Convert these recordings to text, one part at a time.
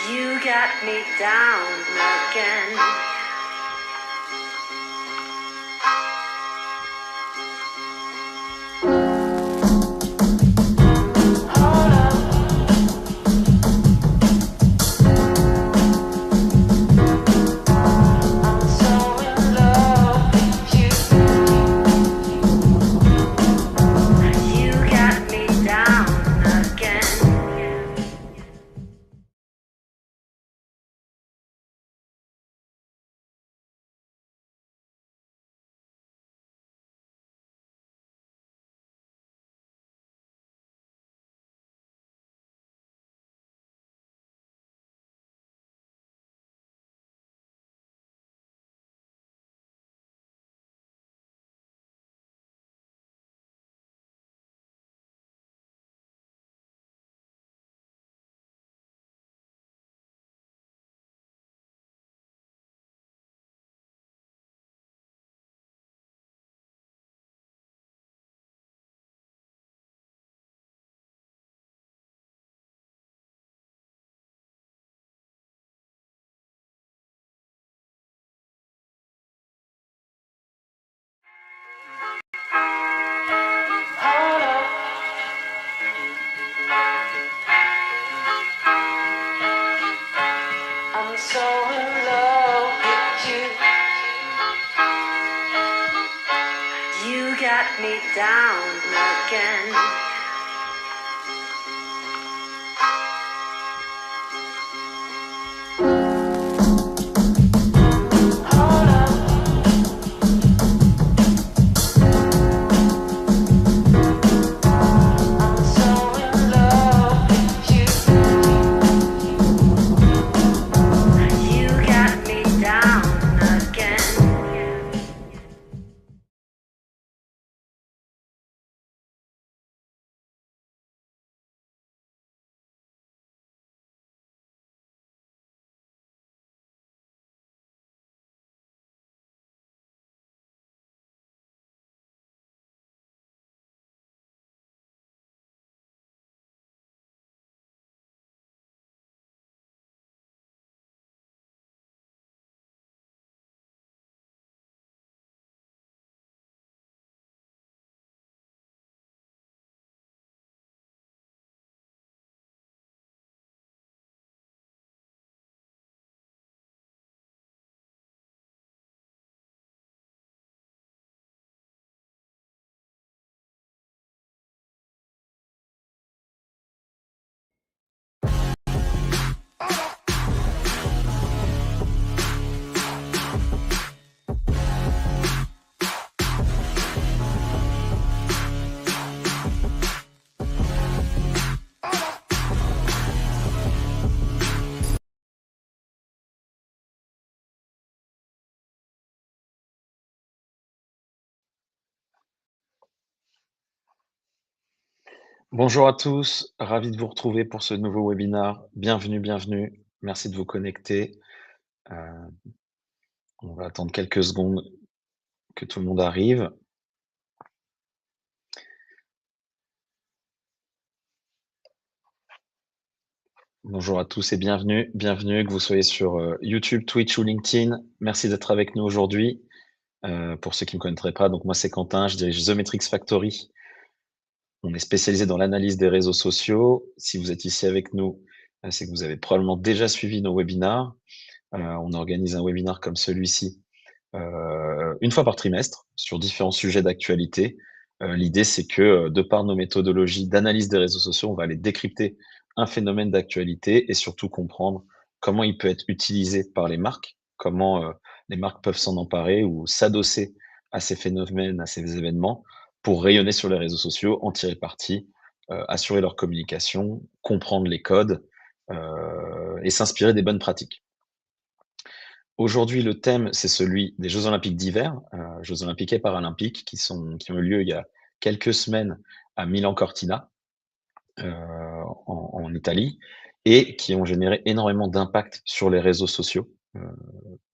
You got me down again. Hold up. I'm so in love with you. You got me down again. Hold up. I'm so in love with you. You got me down again. Hold up. I'm so in love with you. You got me down again. Bonjour à tous, ravi de vous retrouver pour ce nouveau webinaire. Bienvenue, bienvenue. Merci de vous connecter. On va attendre quelques secondes que tout le monde arrive. Bonjour à tous et bienvenue. Bienvenue, que vous soyez sur YouTube, Twitch ou LinkedIn. Merci d'être avec nous aujourd'hui. Pour ceux qui ne me connaîtraient pas, donc moi c'est Quentin, je dirige The Metrics Factory. On est spécialisé dans l'analyse des réseaux sociaux. Si vous êtes ici avec nous, c'est que vous avez probablement déjà suivi nos webinaires. On organise un webinaire comme celui-ci une fois par trimestre sur différents sujets d'actualité. L'idée, c'est que de par nos méthodologies d'analyse des réseaux sociaux, on va aller décrypter un phénomène d'actualité et surtout comprendre comment il peut être utilisé par les marques, comment les marques peuvent s'en emparer ou s'adosser à ces phénomènes, à ces événements pour rayonner sur les réseaux sociaux, en tirer parti, assurer leur communication, comprendre les codes et s'inspirer des bonnes pratiques. Aujourd'hui, le thème, c'est celui des Jeux olympiques d'hiver, Jeux olympiques et paralympiques qui ont eu lieu il y a quelques semaines à Milan-Cortina, en Italie et qui ont généré énormément d'impact sur les réseaux sociaux,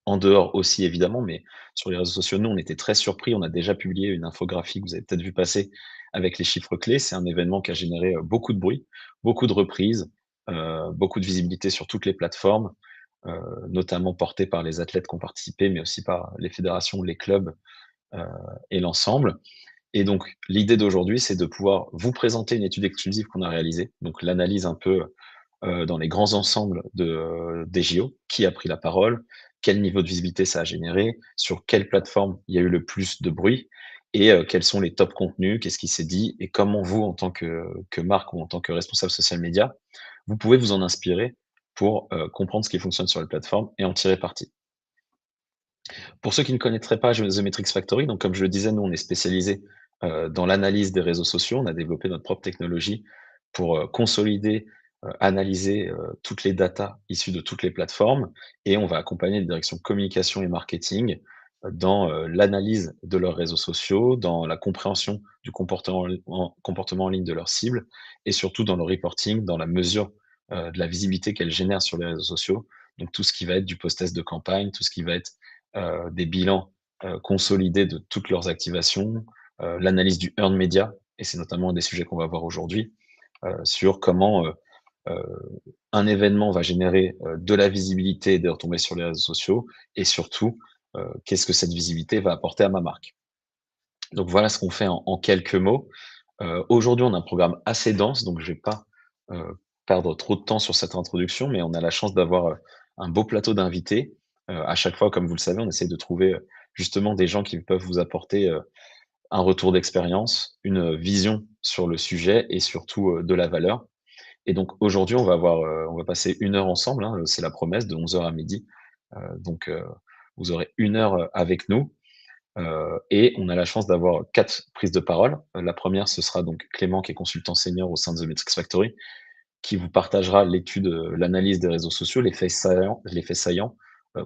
en dehors aussi évidemment, mais sur les réseaux sociaux, nous, on était très surpris. On a déjà publié une infographie que vous avez peut-être vu passer avec les chiffres clés. C'est un événement qui a généré, beaucoup de bruit, beaucoup de reprises, beaucoup de visibilité sur toutes les plateformes, heu, notamment portées par les athlètes qui ont participé, mais aussi par les fédérations, les clubs, heu et l'ensemble. Et donc l'idée d'aujourd'hui, c'est de pouvoir vous présenter une étude exclusive qu'on a réalisée, donc l'analyse un peu, dans les grands ensembles des JO. Qui a pris la parole? Quel niveau de visibilité ça a généré? Sur quelle plateforme il y a eu le plus de bruit? Et quels sont les top contenus? Qu'est-ce qui s'est dit? Et comment vous, en tant que marque ou en tant que responsable social média, vous pouvez vous en inspirer pour, comprendre ce qui fonctionne sur les plateformes et en tirer parti. Pour ceux qui ne connaîtraient pas The Metrics Factory, donc comme je le disais, nous, on est spécialisé, dans l'analyse des réseaux sociaux. On a développé notre propre technologie pour, consolider, analyser, toutes les datas issues de toutes les plateformes et on va accompagner les directions communication et marketing, dans, l'analyse de leurs réseaux sociaux, dans la compréhension du comportement en ligne de leurs cibles et surtout dans le reporting, dans la mesure, de la visibilité qu'elles génèrent sur les réseaux sociaux. Donc tout ce qui va être du post-test de campagne, tout ce qui va être des bilans, consolidés de toutes leurs activations, l'analyse du earned media et c'est notamment un des sujets qu'on va voir aujourd'hui, sur comment, heu, un événement va générer, de la visibilité et des retombées sur les réseaux sociaux et surtout, qu'est-ce que cette visibilité va apporter à ma marque? Donc voilà ce qu'on fait en quelques mots. Aujourd'hui, on a un programme assez dense, donc je vais pas, heu, perdre trop de temps sur cette introduction, mais on a la chance d'avoir, un beau plateau d'invités. À chaque fois, comme vous le savez, on essaie de trouver, justement des gens qui peuvent vous apporter, un retour d'expérience, une, vision sur le sujet et surtout, de la valeur. Et donc aujourd'hui, on va passer 1 heure ensemble, hein, c'est la promesse de 11 heures à midi. Donc vous aurez 1 heure, avec nous. Et on a la chance d'avoir 4 prises de parole. La première, ce sera donc Clément qui est consultant senior au sein de The Metrics Factory, qui vous partagera l'étude, l'analyse des réseaux sociaux, les faits saillants,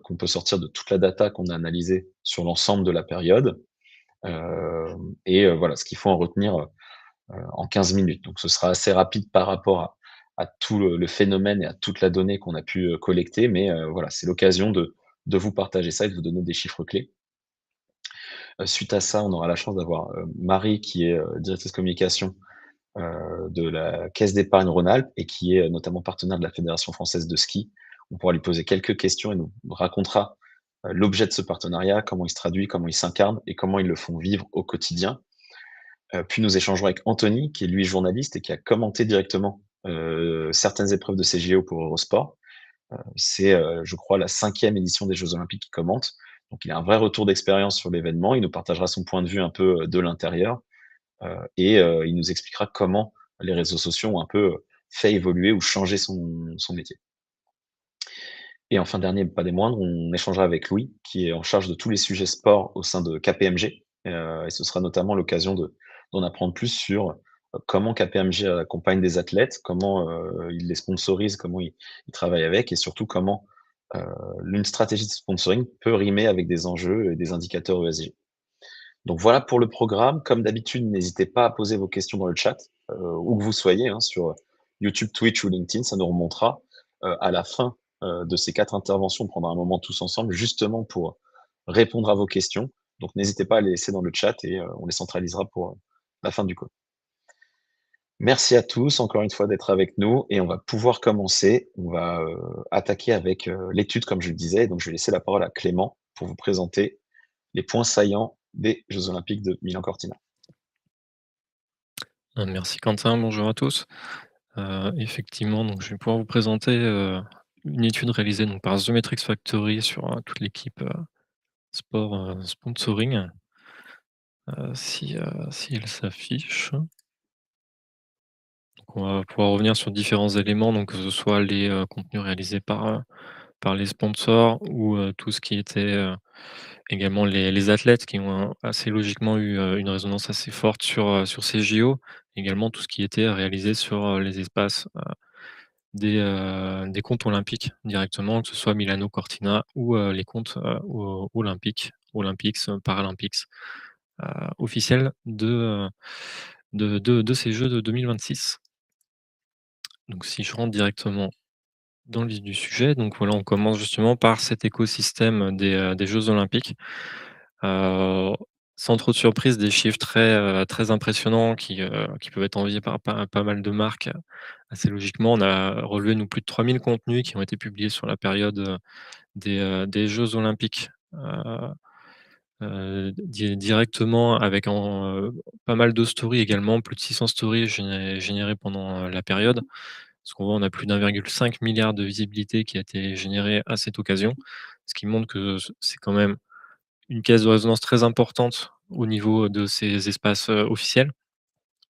qu'on peut sortir de toute la data qu'on a analysée sur l'ensemble de la période, et voilà, ce qu'il faut en retenir, en 15 minutes. Donc ce sera assez rapide par rapport à tout le phénomène et à toute la donnée qu'on a pu, collecter, mais voilà, c'est l'occasion de vous partager ça et de vous donner des chiffres clés. Suite à ça, on aura la chance d'avoir, Marie qui est, directrice communication, de la Caisse d'épargne Rhône-Alpes et qui est, notamment partenaire de la Fédération française de ski. On pourra lui poser quelques questions et nous racontera, l'objet de ce partenariat, comment il se traduit, comment il s'incarne et comment ils le font vivre au quotidien. Puis nous échangerons avec Anthony qui est lui journaliste et qui a commenté directement, certaines épreuves de ces JO pour Eurosport. C'est, je crois la 5e édition des Jeux olympiques qu'il commente. Donc il a un vrai retour d'expérience sur l'événement. Il nous partagera son point de vue un peu, de l'intérieur, et il nous expliquera comment les réseaux sociaux ont un peu, fait évoluer ou changer son métier. Et enfin dernier, mais pas des moindres, on échangera avec Louis, qui est en charge de tous les sujets sport au sein de KPMG, et ce sera notamment l'occasion d'en apprendre plus sur, comment KPMG accompagne des athlètes, comment, il les sponsorise, comment il travaille avec et surtout comment, heu, une stratégie de sponsoring peut rimer avec des enjeux et des indicateurs ESG. Donc voilà pour le programme. Comme d'habitude, n'hésitez pas à poser vos questions dans le chat, où que vous soyez, hein, sur YouTube, Twitch ou LinkedIn, ça nous remontera. À la fin, de ces 4 interventions, on prendra un moment tous ensemble justement pour répondre à vos questions. Donc n'hésitez pas à les laisser dans le chat et on les centralisera pour, la fin du call. Merci à tous encore une fois d'être avec nous et on va pouvoir commencer. On va, attaquer avec, l'étude comme je le disais. Donc je vais laisser la parole à Clément pour vous présenter les points saillants des Jeux olympiques de Milan-Cortina. Merci Quentin, bonjour à tous. Effectivement, donc je vais pouvoir vous présenter, une étude réalisée donc par The Metrics Factory sur, toute l'équipe, sport, sponsoring. Si elle s'affiche. Donc on va pouvoir revenir sur différents éléments, donc que ce soit les, contenus réalisés par les sponsors ou, tout ce qui était, également les athlètes qui ont assez logiquement eu, une résonance assez forte sur ces JO. Également tout ce qui était réalisé sur, les espaces, des comptes olympiques directement, que ce soit Milano Cortina ou, les comptes, Olympics, Paralympics, officiels de ces Jeux de 2026. Donc si je rentre directement dans le vif du sujet, donc voilà, on commence justement par cet écosystème des Jeux olympiques. Heu, Sans trop de surprise, des chiffres très impressionnants qui peuvent être enviés par pas mal de marques, assez logiquement. On a relevé, nous, plus de 3 000 contenus qui ont été publiés sur la période, des jeux olympiques, directement avec pas mal de stories également, plus de 600 stories générées pendant, la période. Parce qu'on voit, on a plus d'1,5 milliard de visibilité qui a été généré à cette occasion, ce qui montre que c'est quand même une caisse de résonance très importante au niveau de ces espaces, officiels.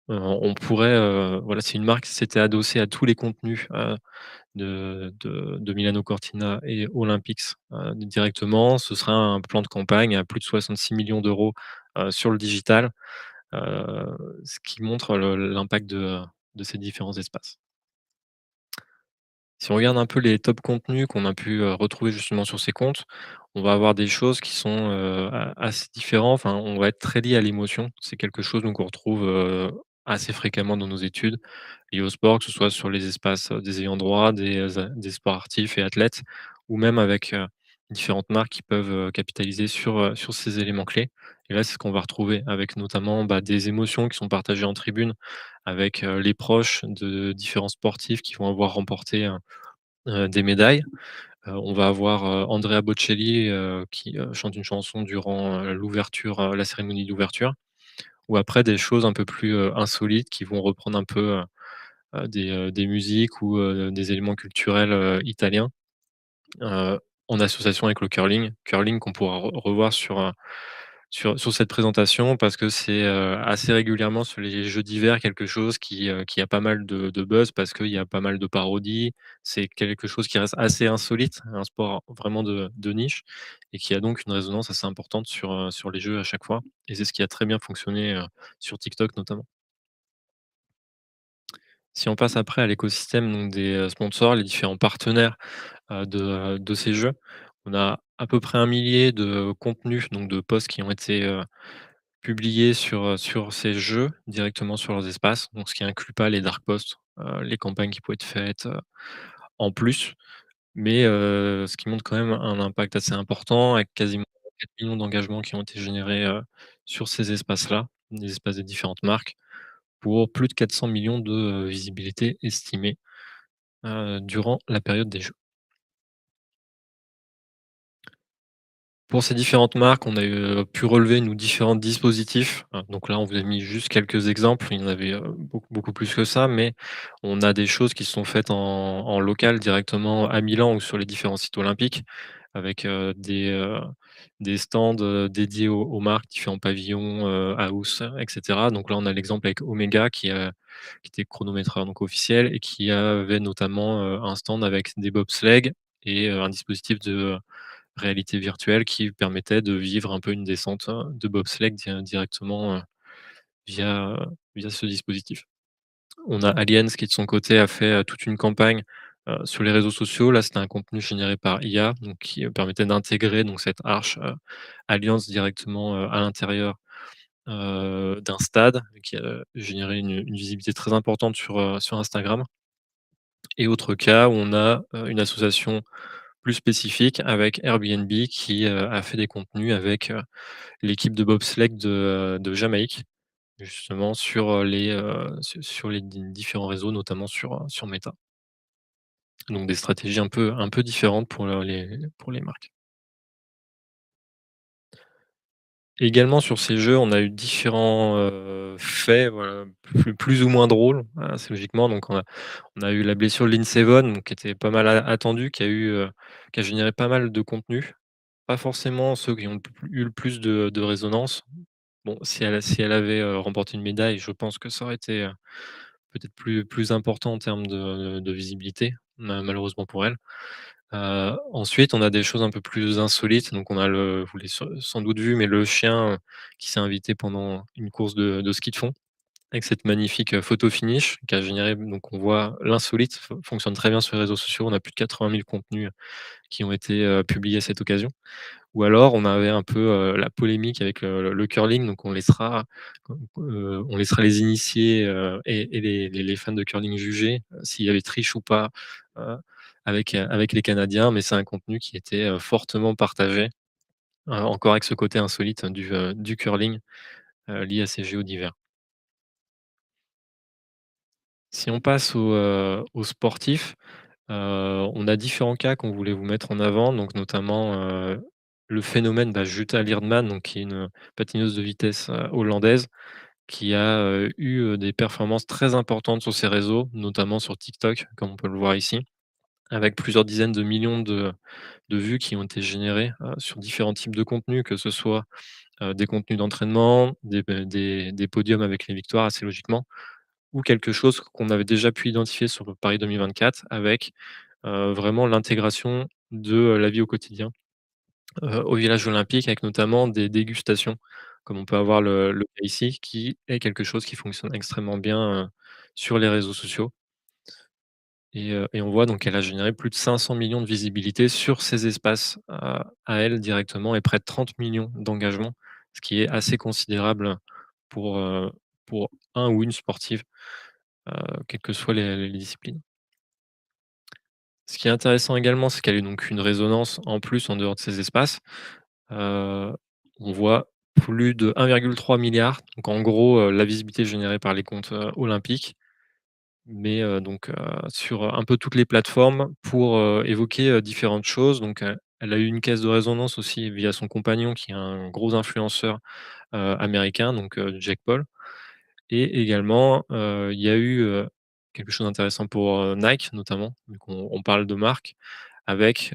On pourrait, voilà, si une marque s'était adossée à tous les contenus, de Milano Cortina et Olympics, directement, ce serait un plan de campagne à plus de 66 millions d'euros sur le digital, heu, ce qui montre l'impact de ces différents espaces. Si on regarde un peu les top contenus qu'on a pu, retrouver justement sur ces comptes, on va avoir des choses qui sont, assez différents. Enfin, on va être très lié à l'émotion. C'est quelque chose, nous, qu'on retrouve, assez fréquemment dans nos études liées au sport, que ce soit sur les espaces, des ayants droit, des sportifs et athlètes, ou même avec, différentes marques qui peuvent, capitaliser sur ces éléments clés. Et là, c'est ce qu'on va retrouver avec notamment, bah, des émotions qui sont partagées en tribune avec, les proches de différents sportifs qui vont avoir remporté, des médailles. On va avoir, Andrea Bocelli, qui, chante une chanson durant, l'ouverture, la cérémonie d'ouverture, ou après des choses un peu plus, insolites qui vont reprendre un peu, des musiques ou, des éléments culturels, italiens, heu, en association avec le curling. Curling qu'on pourra revoir sur cette présentation parce que c'est, assez régulièrement sur les jeux d'hiver quelque chose qui a pas mal de buzz parce qu'il y a pas mal de parodies. C'est quelque chose qui reste assez insolite, un sport vraiment de niche et qui a donc une résonance assez importante sur les jeux à chaque fois et c'est ce qui a très bien fonctionné, sur TikTok notamment. Si on passe après à l'écosystème donc des, sponsors, les différents partenaires, de ces jeux, on a à peu près 1 millier de contenus, donc de posts qui ont été, publiés sur ces jeux, directement sur leurs espaces, donc ce qui inclut pas les dark posts, les campagnes qui pouvaient être faites, en plus. Mais, ce qui montre quand même un impact assez important avec quasiment 4 millions d'engagements qui ont été générés, sur ces espaces-là, des espaces des différentes marques, pour plus de 400 millions de, visibilité estimée, durant la période des jeux. Pour ces différentes marques, on a pu relever, nous, différents dispositifs. Donc là, on vous a mis juste quelques exemples. Il y en avait, beaucoup plus que ça, mais on a des choses qui sont faites en local directement à Milan ou sur les différents sites olympiques avec, des stands, dédiés aux marques, différents pavillons, house, et cetera. Donc là, on a l'exemple avec Omega qui était chronométreur donc officiel et qui avait notamment, un stand avec des bobsleigh et un dispositif de réalité virtuelle qui permettait de vivre un peu une descente, de bobsleigh directement, via, via ce dispositif. On a Aliens qui de son côté a fait, toute une campagne, sur les réseaux sociaux. Là, c'était un contenu généré par IA, donc qui, permettait d'intégrer donc cette arche, Alliance directement, à l'intérieur, d'un stade qui a généré une visibilité très importante sur Instagram. Et autre cas où on a, une association plus spécifique avec Airbnb qui, a fait des contenus avec, l'équipe de bobsleigh de Jamaïque, justement sur les différents réseaux, notamment sur Meta. Donc des stratégies un peu différentes pour les marques. Également sur ces jeux, on a eu différents, faits, voilà, plus ou moins drôles, assez logiquement. Donc on a eu la blessure de Lindsey Vonn, donc qui était pas mal attendue, qui a généré pas mal de contenu. Pas forcément ceux qui ont eu le plus de résonance. Bon, si elle avait, remporté une médaille, je pense que ça aurait été, peut-être plus important en termes de visibilité, malheureusement pour elle. Ensuite, on a des choses un peu plus insolites, donc on a vous l'avez sans doute vu, mais le chien, qui s'est invité pendant une course de ski de fond, avec cette magnifique, photo finish qui a généré donc on voit l'insolite fonctionne très bien sur les réseaux sociaux. On a plus de 80 000 contenus qui ont été, publiés à cette occasion. Ou alors on avait un peu, la polémique avec le curling, donc on laissera les initiés, et les fans de curling juger, s'il y avait triche ou pas, heu, avec les Canadiens, mais c'est un contenu qui était, fortement partagé, encore avec ce côté insolite du curling, lié à ces JO d'hiver. Si on passe aux sportifs, on a différents cas qu'on voulait vous mettre en avant, donc notamment, le phénomène, Jutta Lirdman, donc qui est une patineuse de vitesse, hollandaise, qui a, des performances très importantes sur ses réseaux, notamment sur TikTok, comme on peut le voir ici, avec plusieurs dizaines de millions de vues qui ont été générées, sur différents types de contenus, que ce soit, des contenus d'entraînement, des podiums avec les victoires assez logiquement, ou quelque chose qu'on avait déjà pu identifier sur le Paris 2024 avec, vraiment l'intégration de, la vie au quotidien, au village olympique avec notamment des dégustations, comme on peut avoir le cas ici, qui est quelque chose qui fonctionne extrêmement bien, sur les réseaux sociaux et on voit donc qu'elle a généré plus de 500 millions de visibilités sur ces espaces, à elle directement et près de 30 millions d'engagements, ce qui est assez considérable pour, heu, pour un ou une sportive, quelles que soient les disciplines. Ce qui est intéressant également, c'est qu'elle a eu donc une résonance en plus en dehors de ces espaces. Heu, on voit plus de 1,3 milliard, donc en gros, la visibilité générée par les comptes, olympiques, mais sur un peu toutes les plateformes pour, évoquer, différentes choses. Donc, elle a eu une caisse de résonance aussi via son compagnon qui est un gros influenceur, américain, donc, Jake Paul. Et également, il y a eu, quelque chose d'intéressant pour, Nike notamment, vu qu'on parle de marque, avec,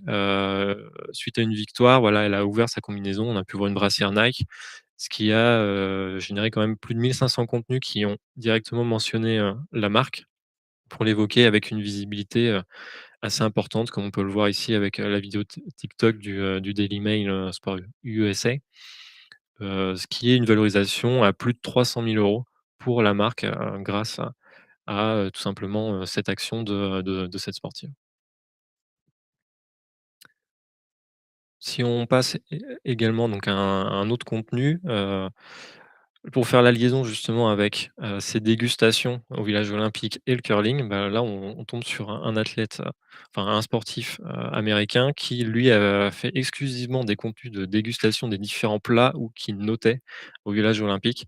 suite à une victoire, voilà, elle a ouvert sa combinaison, on a pu voir une brassière Nike, ce qui a, généré quand même plus de 1 500 contenus qui ont directement mentionné, la marque pour l'évoquer avec une visibilité, assez importante comme on peut le voir ici avec, la vidéo TikTok du Daily Mail, Sport USA. Ce qui est une valorisation à plus de 300 000 € pour la marque, grâce à, tout simplement, cette action de cette sportive. Si on passe également donc à un autre contenu, pour faire la liaison justement avec, ces dégustations au village olympique et le curling, là on tombe sur un athlète, enfin un sportif, américain qui lui a fait exclusivement des contenus de dégustation des différents plats ou qu'il notait au village olympique.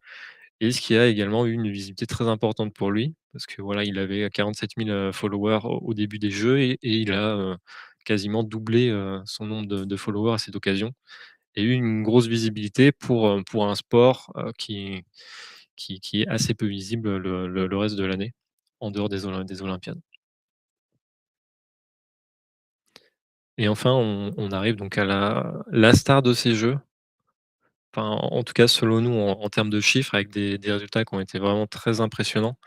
Et ce qui a également eu une visibilité très importante pour lui, parce que voilà, il avait 47 000 followers au début des jeux et il a, quasiment doublé, son nombre de followers à cette occasion et eu une grosse visibilité pour un sport, qui est assez peu visible le reste de l'année, en dehors des olympiades. Et enfin, on arrive donc à la star de ces jeux, enfin, en tout cas selon nous en termes de chiffres avec des résultats qui ont été vraiment très impressionnants.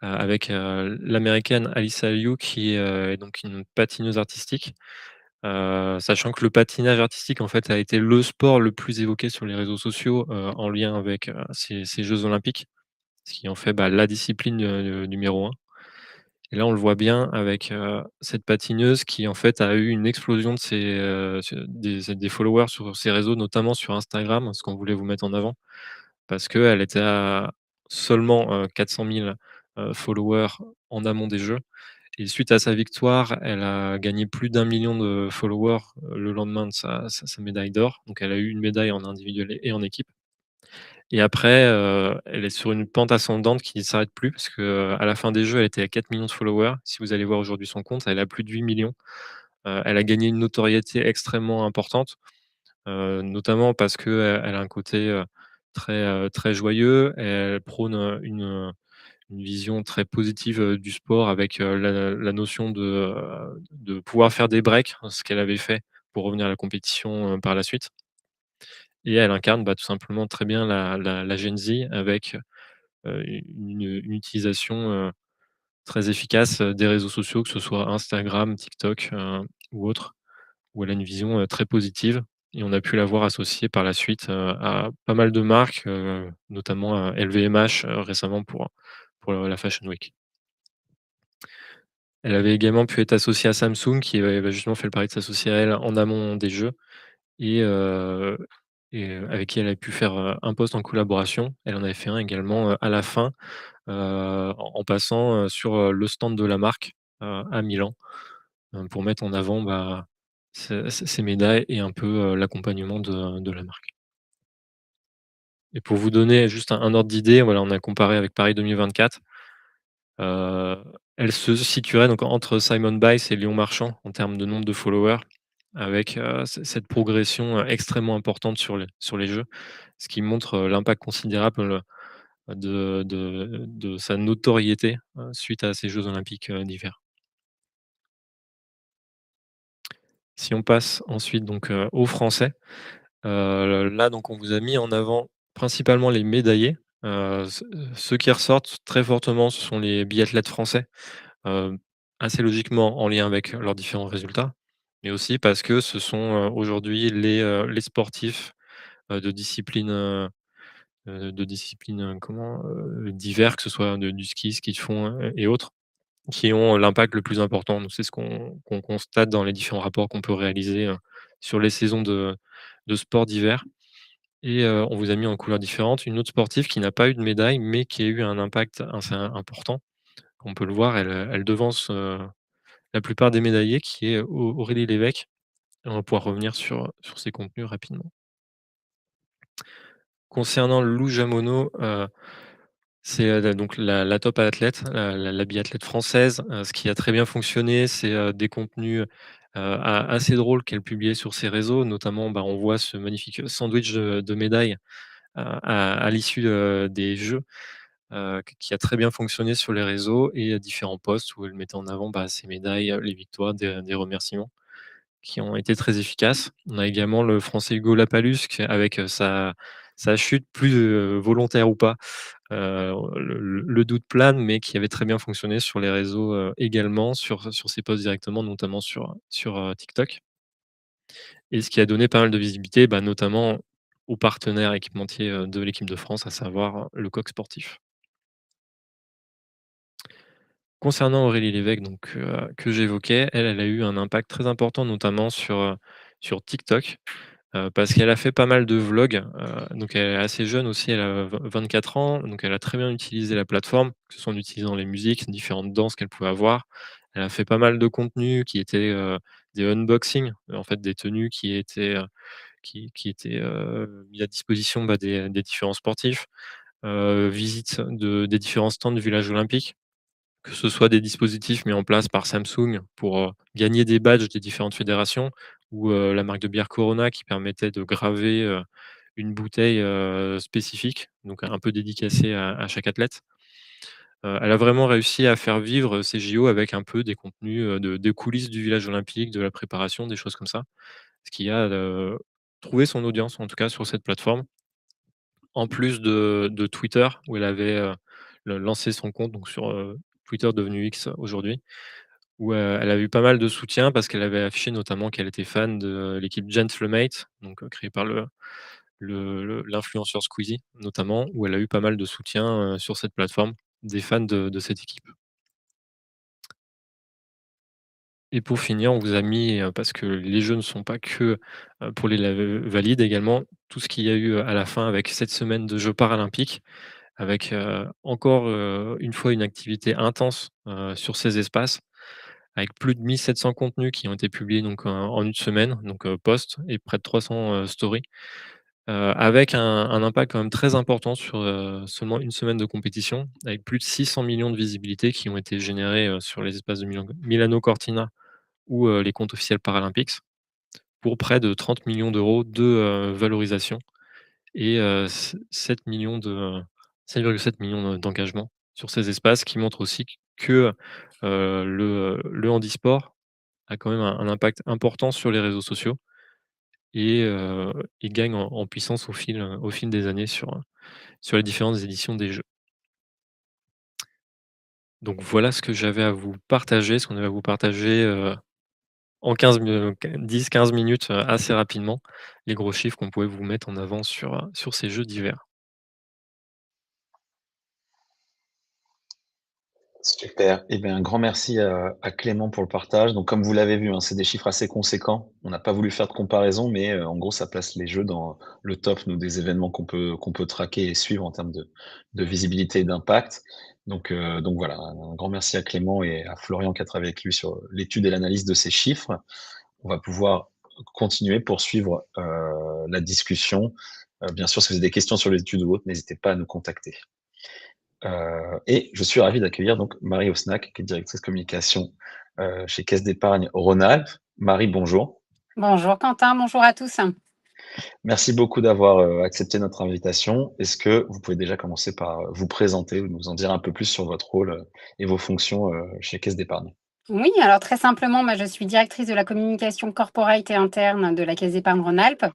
Avec, l'américaine Alyssa Liu qui, est donc une patineuse artistique. Sachant que le patinage artistique, en fait, a été le sport le plus évoqué sur les réseaux sociaux, en lien avec, ces jeux olympiques, ce qui en fait, la discipline, numéro 1. Et là, on le voit bien avec, cette patineuse qui, en fait, a eu une explosion de ses, des followers sur ses réseaux, notamment sur Instagram, ce qu'on voulait vous mettre en avant. Parce qu'elle était à seulement, 400 000, followers en amont des jeux et suite à sa victoire, elle a gagné plus d'1 million de followers, le lendemain de sa médaille d'or. Donc elle a eu une médaille en individuel et en équipe et après, elle est sur une pente ascendante qui ne s'arrête plus parce que, à la fin des jeux, elle était à 4 millions de followers. Si vous allez voir aujourd'hui son compte, elle a plus de 8 millions. Elle a gagné une notoriété extrêmement importante, notamment parce qu'elle a un côté, très joyeux. Elle prône, une vision très positive, du sport avec, la notion de pouvoir faire des breaks, ce qu'elle avait fait pour revenir à la compétition, par la suite et elle incarne, tout simplement très bien la Gen Z avec, une utilisation, très efficace, des réseaux sociaux, que ce soit Instagram, TikTok, ou autre, où elle a une vision, très positive et on a pu la voir associée par la suite, à pas mal de marques, notamment à LVMH, récemment pour la Fashion Week. Elle avait également pu être associée à Samsung qui, justement fait le pari de s'associer à elle en amont des jeux et heu avec qui elle a pu faire, un post en collaboration. Elle en avait fait un également, à la fin, en passant, sur, le stand de la marque, à Milan, pour mettre en avant, ces médailles et un peu, l'accompagnement de la marque. Et pour vous donner juste un ordre d'idée, voilà, on a comparé avec Paris 2024. Heu, Elle se situerait donc entre Simon Biles et Léon Marchand en termes de nombre de followers avec, cette progression, extrêmement importante sur les jeux. Ce qui montre, l'impact considérable, de sa notoriété, suite à ces jeux olympiques, d'hiver. Si on passe ensuite donc, aux Français, là donc on vous a mis en avant principalement les médaillés. Ceux qui ressortent très fortement, ce sont les biathlètes français. Heu, Assez logiquement en lien avec leurs différents résultats, mais aussi parce que ce sont, aujourd'hui les sportifs, de disciplines, comment, d'hiver, que ce soit du ski de fond, et autres, qui ont l'impact le plus important. Donc c'est ce qu'on constate dans les différents rapports qu'on peut réaliser, sur les saisons de sport d'hiver. Et on vous a mis en couleurs différentes une autre sportive qui n'a pas eu de médaille, mais qui a eu un impact assez important. On peut le voir, elle devance, la plupart des médaillés, qui est Aurélie Lévesque. Et on va pouvoir revenir sur ses contenus rapidement. Concernant Lou Jamono, c'est, donc la top athlète, la biathlète française. Ce qui a très bien fonctionné, c'est, des contenus, assez drôles qu'elle publiait sur ses réseaux. Notamment, bah, on voit ce magnifique sandwich de médailles, à l'issue, des jeux, qui a très bien fonctionné sur les réseaux, et différents posts où elle mettait en avant, bah, ses médailles, les victoires, des remerciements qui ont été très efficaces. On a également le Français Hugo Lapalus avec, sa chute plus, volontaire ou pas, le doute plane, mais qui avait très bien fonctionné sur les réseaux, également sur ses posts directement, notamment sur TikTok, et ce qui a donné pas mal de visibilité, bah, notamment aux partenaires équipementiers, de l'équipe de France, à savoir le Coq Sportif. Concernant Aurélie Lévesque, donc que j'évoquais, elle a eu un impact très important, notamment sur TikTok, parce qu'elle a fait pas mal de vlogs. Donc elle est assez jeune aussi, elle a 24 ans, donc elle a très bien utilisé la plateforme, que ce soit en utilisant les musiques, différentes danses qu'elle pouvait avoir. Elle a fait pas mal de contenus qui étaient, des unboxings, en fait des tenues qui étaient, mis à disposition, bah, des différents sportifs. Visite des différents stands du village olympique. Que ce soit des dispositifs mis en place par Samsung pour, gagner des badges des différentes fédérations, ou, la marque de bière Corona qui permettait de graver, une bouteille, spécifique, donc un peu dédicacée à chaque athlète. Elle a vraiment réussi à faire vivre ces JO avec un peu des contenus, des coulisses du village olympique, de la préparation, des choses comme ça. Ce qui a, trouvé son audience, en tout cas sur cette plateforme. En plus de Twitter, où elle avait, lancé son compte, donc sur, Twitter devenu X aujourd'hui, où, elle a eu pas mal de soutien parce qu'elle avait affiché notamment qu'elle était fan de l'équipe Gentlemate, donc, créée par l'influenceur Squeezie notamment, où elle a eu pas mal de soutien, sur cette plateforme, des fans de cette équipe. Et pour finir, on vous a mis, parce que les jeux ne sont pas que, pour les valides également, tout ce qu'il y a eu, à la fin avec cette semaine de jeux paralympiques, avec, encore, une fois une activité intense, sur ces espaces, avec plus de 1 700 contenus qui ont été publiés donc en 1 semaine, donc posts et près de 300, stories, avec un impact quand même très important sur, seulement 1 semaine de compétition, avec plus de 600 millions de visibilités qui ont été générées, sur les espaces de Milano Cortina ou, les comptes officiels Paralympics, pour près de 30 millions d'euros de, valorisation, et 7 millions de 7,7 millions d'engagements sur ces espaces, qui montrent aussi que, le handisport a quand même un impact important sur les réseaux sociaux, et il gagne en puissance au fil des années sur les différentes éditions des jeux. Donc voilà ce que j'avais à vous partager, ce qu'on avait à vous partager, en 10-15 minutes, assez rapidement, les gros chiffres qu'on pouvait vous mettre en avant sur ces jeux d'hiver. Super. Eh bien, un grand merci à Clément pour le partage. Donc, comme vous l'avez vu, hein, c'est des chiffres assez conséquents. On n'a pas voulu faire de comparaison, mais en gros, ça place les jeux dans le top, nous, des événements qu'on peut traquer et suivre en termes de visibilité et d'impact. Donc voilà, un grand merci à Clément et à Florian qui a travaillé avec lui sur l'étude et l'analyse de ces chiffres. on va pouvoir continuer, poursuivre la discussion. Bien sûr, si vous avez des questions sur les études ou autres, n'hésitez pas à nous contacter. Et je suis ravi d'accueillir donc Marie Osnac, qui est directrice communication chez Caisse d'Épargne Rhône-Alpes. Marie, bonjour. Bonjour Quentin, bonjour à tous. Merci beaucoup d'avoir accepté notre invitation. Est-ce que vous pouvez déjà commencer par vous présenter ou nous en dire un peu plus sur votre rôle et vos fonctions chez Caisse d'Épargne? Oui, alors très simplement, moi je suis directrice de la communication corporate et interne de la Caisse d'Épargne Rhône-Alpes.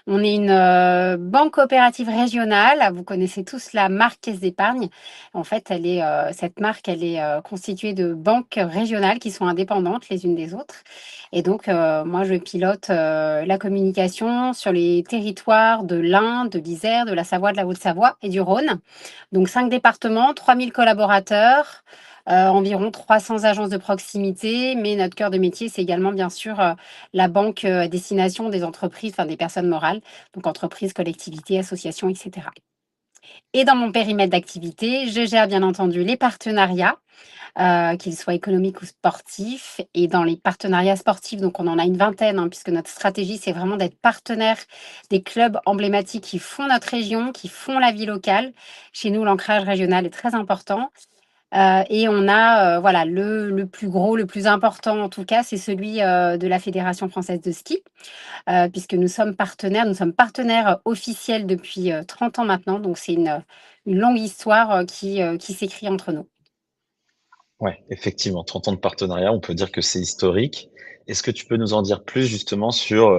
On est une banque coopérative régionale. Vous connaissez tous la marque Caisse d'Épargne. En fait, cette marque, elle est constituée de banques régionales qui sont indépendantes les unes des autres. Et donc, moi, je pilote la communication sur les territoires de l'Ain, de l'Isère, de la Savoie, de la Haute-Savoie et du Rhône. Donc, 5 départements, 3000 collaborateurs. Environ 300 agences de proximité, mais notre cœur de métier, c'est également bien sûr la banque à destination des entreprises, enfin des personnes morales, donc entreprises, collectivités, associations, etc. Et dans mon périmètre d'activité, je gère bien entendu les partenariats, qu'ils soient économiques ou sportifs. Et dans les partenariats sportifs, donc on en a une vingtaine, hein, puisque notre stratégie, c'est vraiment d'être partenaire des clubs emblématiques qui font notre région, qui font la vie locale. Chez nous, l'ancrage régional est très important. Et on a, voilà, le plus gros, le plus important en tout cas, c'est celui, de la Fédération française de ski, puisque nous sommes partenaires officiels depuis, 30 ans maintenant, donc c'est une longue histoire, qui s'écrit entre nous. Ouais, effectivement, 30 ans de partenariat, on peut dire que c'est historique. Est-ce que tu peux nous en dire plus justement sur,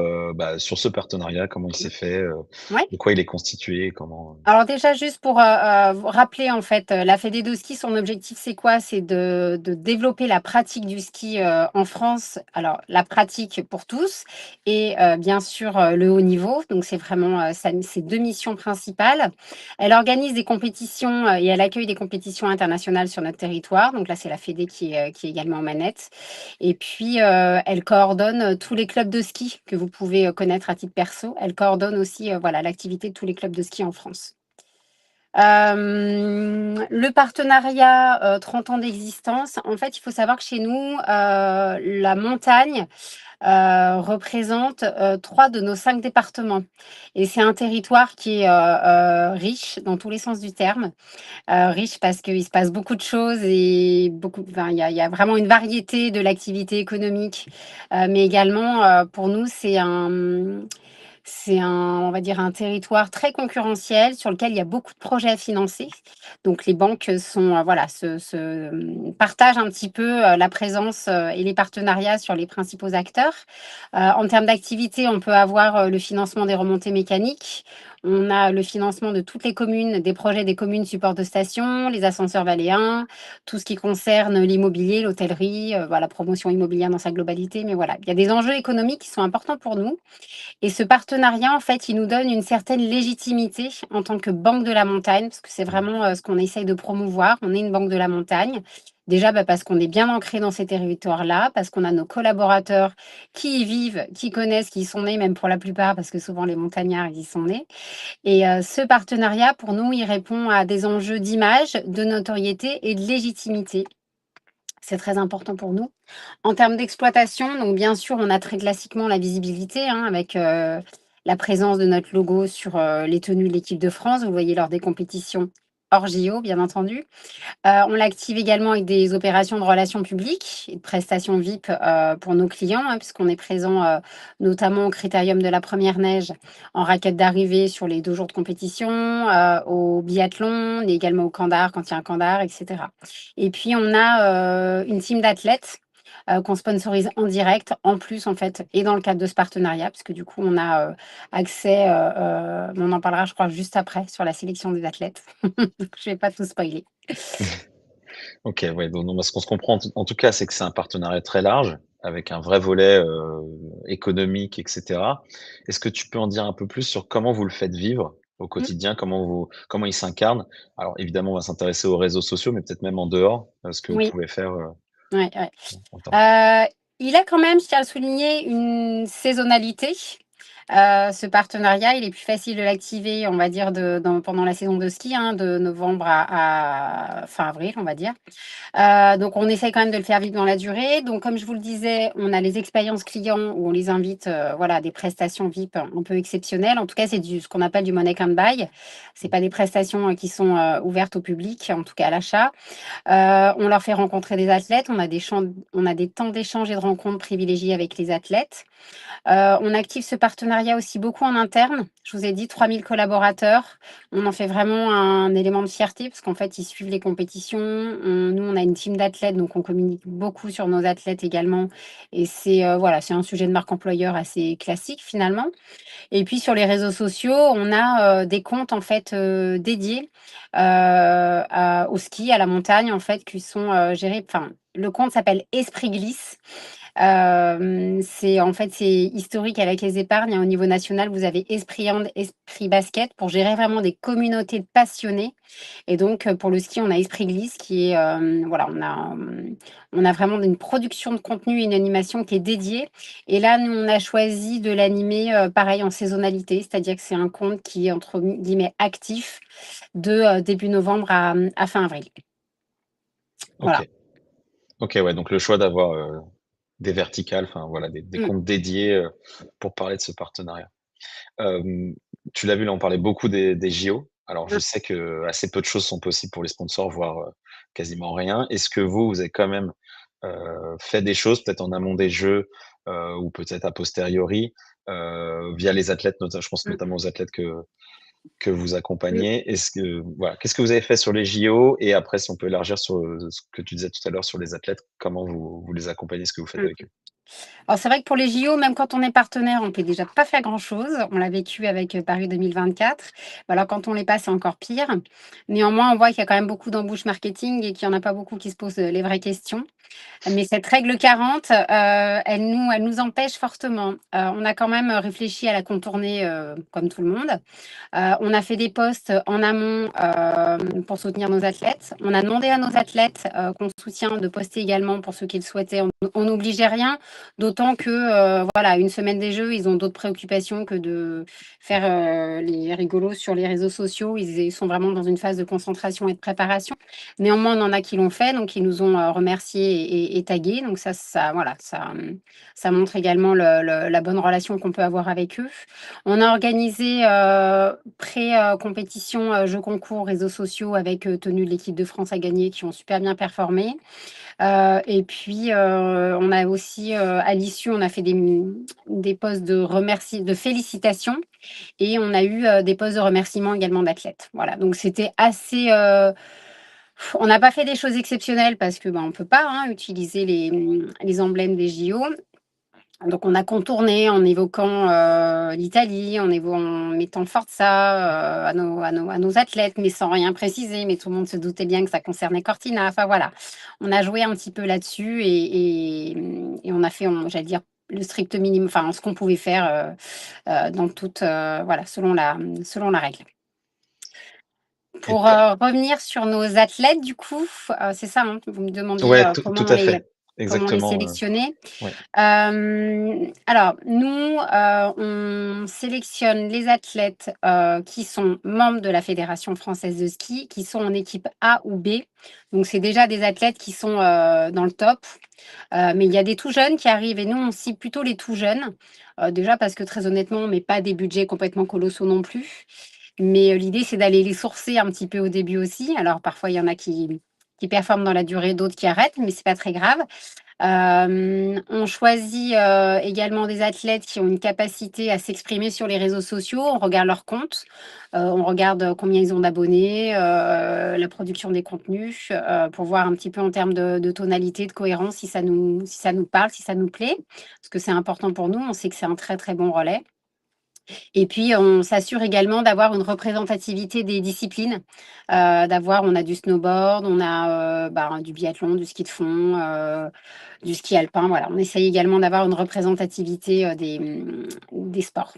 sur ce partenariat? Comment il s'est fait? Ouais. De quoi il est constitué? Comment? Alors déjà, juste pour vous rappeler, en fait, la Fédé de ski, son objectif, c'est quoi? C'est de développer la pratique du ski en France. Alors, la pratique pour tous et bien sûr le haut niveau. Donc, c'est vraiment ses deux missions principales. Elle organise des compétitions et elle accueille des compétitions internationales sur notre territoire. Donc là, c'est la Fédé qui est également en manette. Et puis, elle coordonne tous les clubs de ski que vous pouvez connaître à titre perso. Elle coordonne aussi voilà, l'activité de tous les clubs de ski en France. Le partenariat, 30 ans d'existence, en fait, il faut savoir que chez nous, la montagne, représente, 3 de nos 5 départements et c'est un territoire qui est, riche dans tous les sens du terme. Riche parce qu'il se passe beaucoup de choses et il y a vraiment une variété de l'activité économique, mais également, pour nous, on va dire, un territoire très concurrentiel sur lequel il y a beaucoup de projets à financer. Donc les banques voilà, partagent un petit peu la présence et les partenariats sur les principaux acteurs. En termes d'activité, on peut avoir le financement des remontées mécaniques. On a le financement de toutes les communes, des projets des communes support de station, les ascenseurs valléens, tout ce qui concerne l'immobilier, l'hôtellerie, voilà, promotion immobilière dans sa globalité. Mais voilà, il y a des enjeux économiques qui sont importants pour nous. Et ce partenariat, en fait, il nous donne une certaine légitimité en tant que banque de la montagne, parce que c'est vraiment ce qu'on essaye de promouvoir. On est une banque de la montagne. Déjà, parce qu'on est bien ancré dans ces territoires-là, parce qu'on a nos collaborateurs qui y vivent, qui connaissent, qui y sont nés, même pour la plupart, parce que souvent les montagnards, ils y sont nés. Et ce partenariat, pour nous, il répond à des enjeux d'image, de notoriété et de légitimité. C'est très important pour nous. En termes d'exploitation, donc bien sûr, on a très classiquement la visibilité, hein, avec la présence de notre logo sur les tenues de l'équipe de France. Vous le voyez lors des compétitions hors JO, bien entendu. On l'active également avec des opérations de relations publiques et de prestations VIP pour nos clients, hein, puisqu'on est présent notamment au Critérium de la première neige, en raquette d'arrivée sur les 2 jours de compétition, au biathlon, et également au Kandar quand il y a un Kandar, etc. Et puis on a une team d'athlètes qu'on sponsorise en direct, en plus en fait, et dans le cadre de ce partenariat, parce que du coup on a accès, on en parlera je crois juste après sur la sélection des athlètes. Donc je vais pas tout spoiler. OK, ouais, donc non, ce qu'on se comprend en tout cas, c'est que c'est un partenariat très large avec un vrai volet économique et cetera. Est-ce que tu peux en dire un peu plus sur comment vous le faites vivre au Mmh. quotidien? Comment il s'incarne? Alors évidemment, on va s'intéresser aux réseaux sociaux, mais peut-être même en dehors, ce que vous Oui, pouvez faire ouais, ouais. en termes. Heu, il a quand même, je tiens à le souligner, une saisonnalité. Ce partenariat, il est plus facile de l'activer, on va dire, pendant la saison de ski, hein, de novembre à fin avril, on va dire. Donc on essaye quand même de le faire vivre dans la durée. Donc comme je vous le disais, on a les expériences clients où on les invite, voilà, à des prestations VIP un peu exceptionnelles. En tout cas, c'est ce qu'on appelle du money can buy. C'est pas des prestations, qui sont, ouvertes au public, en tout cas à l'achat. On leur fait rencontrer des athlètes. On a des temps d'échange et de rencontres privilégiés avec les athlètes. On active ce partenariat aussi beaucoup en interne. Je vous ai dit 3000 collaborateurs. On en fait vraiment un élément de fierté parce qu'en fait, ils suivent les compétitions. Nous, on a une team d'athlètes, donc on communique beaucoup sur nos athlètes également. Et c'est voilà, c'est un sujet de marque employeur assez classique finalement. Et puis sur les réseaux sociaux, on a des comptes en fait dédiés au ski, à la montagne en fait, qui sont gérés. Enfin, le compte s'appelle Esprit Glisse. C'est en fait, c'est historique avec les épargnes, hein. Au niveau national, vous avez Esprit Hand, Esprit Basket pour gérer vraiment des communautés de passionnés. Et donc, pour le ski, on a Esprit Glisse qui est, voilà, on a vraiment une production de contenu et une animation qui est dédiée. Et là, nous, on a choisi de l'animer, pareil en saisonnalité, c'est-à-dire que c'est un compte qui est entre guillemets «actif» de, début novembre à fin avril. Voilà. OK. OK, ouais, donc le choix d'avoir, des verticales, enfin voilà, des Mmh. comptes dédiés, pour parler de ce partenariat. Hem, Tu l'as vu, là, on parlait beaucoup des JO. Alors je Mmh. sais que assez peu de choses sont possibles pour les sponsors, voire, quasiment rien. Est-ce que vous avez quand même, fait des choses peut-être en amont des jeux, ou peut-être a posteriori, via les athlètes je pense Mmh. notamment aux athlètes que vous Mmh. accompagnez. Est-ce que voilà, qu'est-ce que vous avez fait sur les JO? Et après si on peut élargir sur, ce que tu disais tout à l'heure sur les athlètes, comment vous les accompagnez? Ce que vous faites Mmh. avec eux? Alors c'est vrai que pour les JO, même quand on est partenaire, on peut déjà pas faire grand-chose. On l'a vécu avec, Paris 2024. Bah, alors quand on l'est pas, c'est encore pire. Néanmoins, on voit qu'il y a quand même beaucoup d'embûches marketing et qu'il y en a pas beaucoup qui se posent, les vraies questions. Mais cette règle 40, elle nous empêche fortement. On a quand même réfléchi à la contourner, comme tout le monde. On a fait des posts en amont, pour soutenir nos athlètes. On a demandé à nos athlètes, qu'on soutient de poster également pour ceux qui le souhaitaient. On n'obligeait rien, d'autant que, voilà, une semaine des Jeux, ils ont d'autres préoccupations que de faire, les rigolos sur les réseaux sociaux. Ils sont vraiment dans une phase de concentration et de préparation. Néanmoins, on en a qui l'ont fait, donc ils nous ont, remerciés et tagués. Donc ça voilà, ça montre également la bonne relation qu'on peut avoir avec eux. On a organisé, pré, compétition, jeux concours, réseaux sociaux avec, tenue de l'équipe de France à gagner qui ont super bien performé. Et puis, on a aussi, à l'issue, on a fait des posts de félicitations et on a eu, des posts de remerciements également d'athlètes. Voilà, donc c'était assez, on n'a pas fait des choses exceptionnelles parce que, bah, on peut pas, hein, utiliser les emblèmes des JO. Donc on a contourné en évoquant, l'Italie, en mettant Forza, à nos athlètes, mais sans rien préciser. Mais tout le monde se doutait bien que ça concernait Cortina. Enfin voilà, on a joué un petit peu là-dessus et on a fait, j'allais dire, le strict minimum, enfin ce qu'on pouvait faire, dans toute, voilà, selon la règle. Et Pour, revenir sur nos athlètes du coup, c'est ça, hein? Vous me demandiez, ouais, tout à fait. comment on les Exactement, sélectionnait. ouais. Alors nous, on sélectionne les athlètes, qui sont membres de la Fédération française de ski, qui sont en équipe A ou B. Donc c'est déjà des athlètes qui sont, dans le top. Mais il y a des tout jeunes qui arrivent et nous, on cible plutôt les tout jeunes. Déjà parce que très honnêtement, on met pas des budgets complètement colossaux non plus. Mais, l'idée, c'est d'aller les sourcer un petit peu au début aussi. Alors parfois, il y en a qui performent dans la durée, d'autres qui arrêtent, mais c'est pas très grave. On choisit, également des athlètes qui ont une capacité à s'exprimer sur les réseaux sociaux. On regarde leur compte, on regarde, combien ils ont d'abonnés, la production des contenus, pour voir un petit peu en termes de tonalité, de cohérence, si ça nous parle, si ça nous plaît. Parce que c'est important pour nous, on sait que c'est un très, très bon relais. Et puis, on s'assure également d'avoir une représentativité des disciplines, on a du snowboard, on a, du biathlon, du ski de fond, du ski alpin, voilà. On essaye également d'avoir une représentativité, des sports,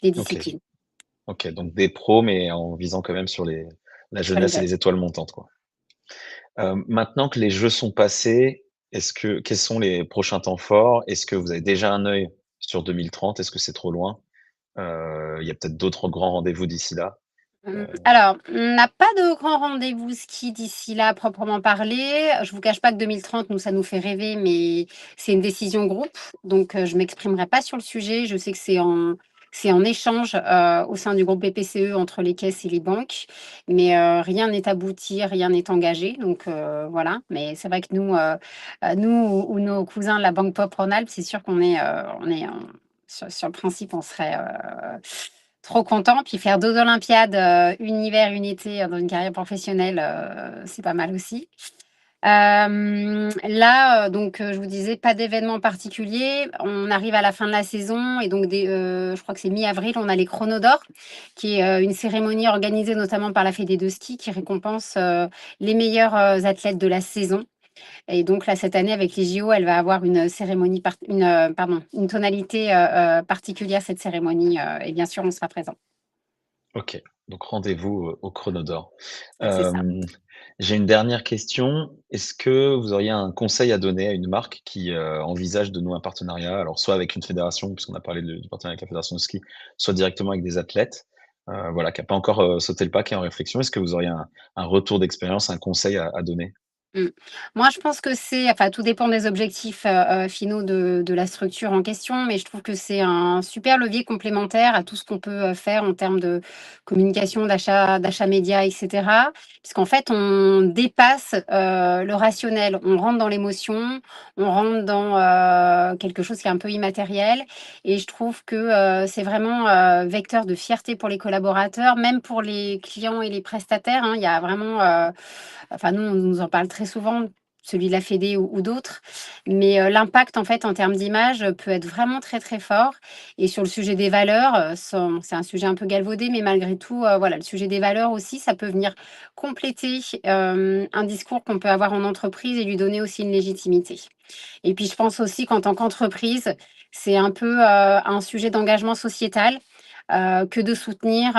des OK. disciplines OK, donc des pros, mais en visant quand même sur la sur les jeunesse et jeunes. les étoiles montantes, quoi. Maintenant que les jeux sont passés, quels sont les prochains temps forts? Est-ce que vous avez déjà un œil sur 2030? Est-ce que c'est trop loin? Il y a peut-être d'autres grands rendez-vous d'ici là? Alors, on n'a pas de grand rendez-vous ski d'ici là, à proprement parler. Je vous cache pas que 2030, nous, ça nous fait rêver, mais c'est une décision groupe, donc je m'exprimerai pas sur le sujet. Je sais que c'est en échange, au sein du groupe BPCE entre les caisses et les banques, mais rien n'est abouti, rien n'est engagé, donc voilà. Mais c'est vrai que nous ou nos cousins de la Banque Pop Rhône-Alpes, c'est sûr sur le principe, on serait, trop content. Puis faire 2 olympiades, une hiver, une été, dans une carrière professionnelle, c'est pas mal aussi. Là, donc je vous disais, pas d'événement particulier. On arrive à la fin de la saison et donc je crois que c'est mi-avril, on a les Chronos d'or, qui est, une cérémonie organisée notamment par la Fédé de ski qui récompense, les meilleurs, athlètes de la saison. Et donc là, cette année, avec les JO, elle va avoir une cérémonie une tonalité, particulière, cette cérémonie, et bien sûr, on sera présent. OK, donc rendez-vous, au Chrono d'or. C'est ça. J'ai une dernière question. Est-ce que vous auriez un conseil à donner à une marque qui, envisage de nouer un partenariat? Alors soit avec une fédération, puisqu'on a parlé du partenariat avec la fédération de ski, soit directement avec des athlètes, voilà, qui a pas encore, sauté le pas, qui est en réflexion. Est-ce que vous auriez un retour d'expérience, un conseil à donner? Mmh. Moi, je pense que tout dépend des objectifs, finaux de la structure en question, mais je trouve que c'est un super levier complémentaire à tout ce qu'on peut, faire en termes de communication, d'achat média et cetera. Puisqu'en fait, on dépasse, le rationnel. On rentre dans l'émotion, on rentre dans, quelque chose qui est un peu immatériel et je trouve que, c'est vraiment, vecteur de fierté pour les collaborateurs, même pour les clients et les prestataires, hein. Il y a vraiment, enfin, nous, on nous en parle très souvent, celui de la Fédé ou d'autres, mais l'impact, en fait, en termes d'image, peut être vraiment très, très fort et sur le sujet des valeurs, c'est un sujet un peu galvaudé, mais malgré tout, voilà, le sujet des valeurs aussi, ça peut venir compléter, un discours qu'on peut avoir en entreprise et lui donner aussi une légitimité. Et puis, je pense aussi qu'en tant qu'entreprise, c'est un peu, un sujet d'engagement sociétal, que de soutenir,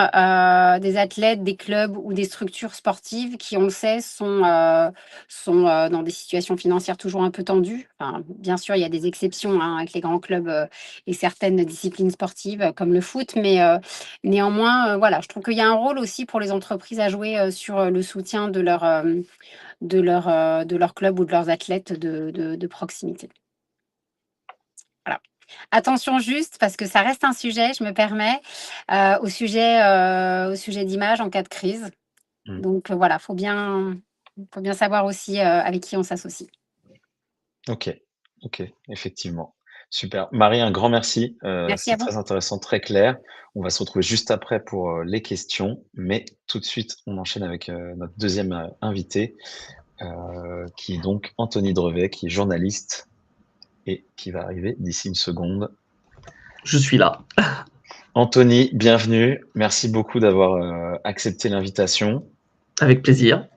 des athlètes, des clubs ou des structures sportives qui, on le sait, sont dans des situations financières toujours un peu tendues. Enfin, bien sûr, il y a des exceptions, hein, avec les grands clubs, et certaines disciplines sportives, comme le foot, mais néanmoins, voilà, je trouve qu'il y a un rôle aussi pour les entreprises à jouer, sur, le soutien de leur club ou de leurs athlètes de proximité. Voilà. Attention juste, parce que ça reste un sujet, je me permets, au sujet d'image en cas de crise. Mmh. Donc, voilà, faut bien savoir aussi, avec qui on s'associe. OK, OK, effectivement. Super. Marie, un grand merci, Merci à c'était vous. très intéressant, très clair. On va se retrouver juste après pour, les questions, mais tout de suite, on enchaîne avec, notre deuxième invité, qui est donc Anthony Drevet, qui est journaliste et qui va arriver d'ici une seconde. Je suis là. Anthony, bienvenue. Merci beaucoup d'avoir, accepté l'invitation. Avec plaisir.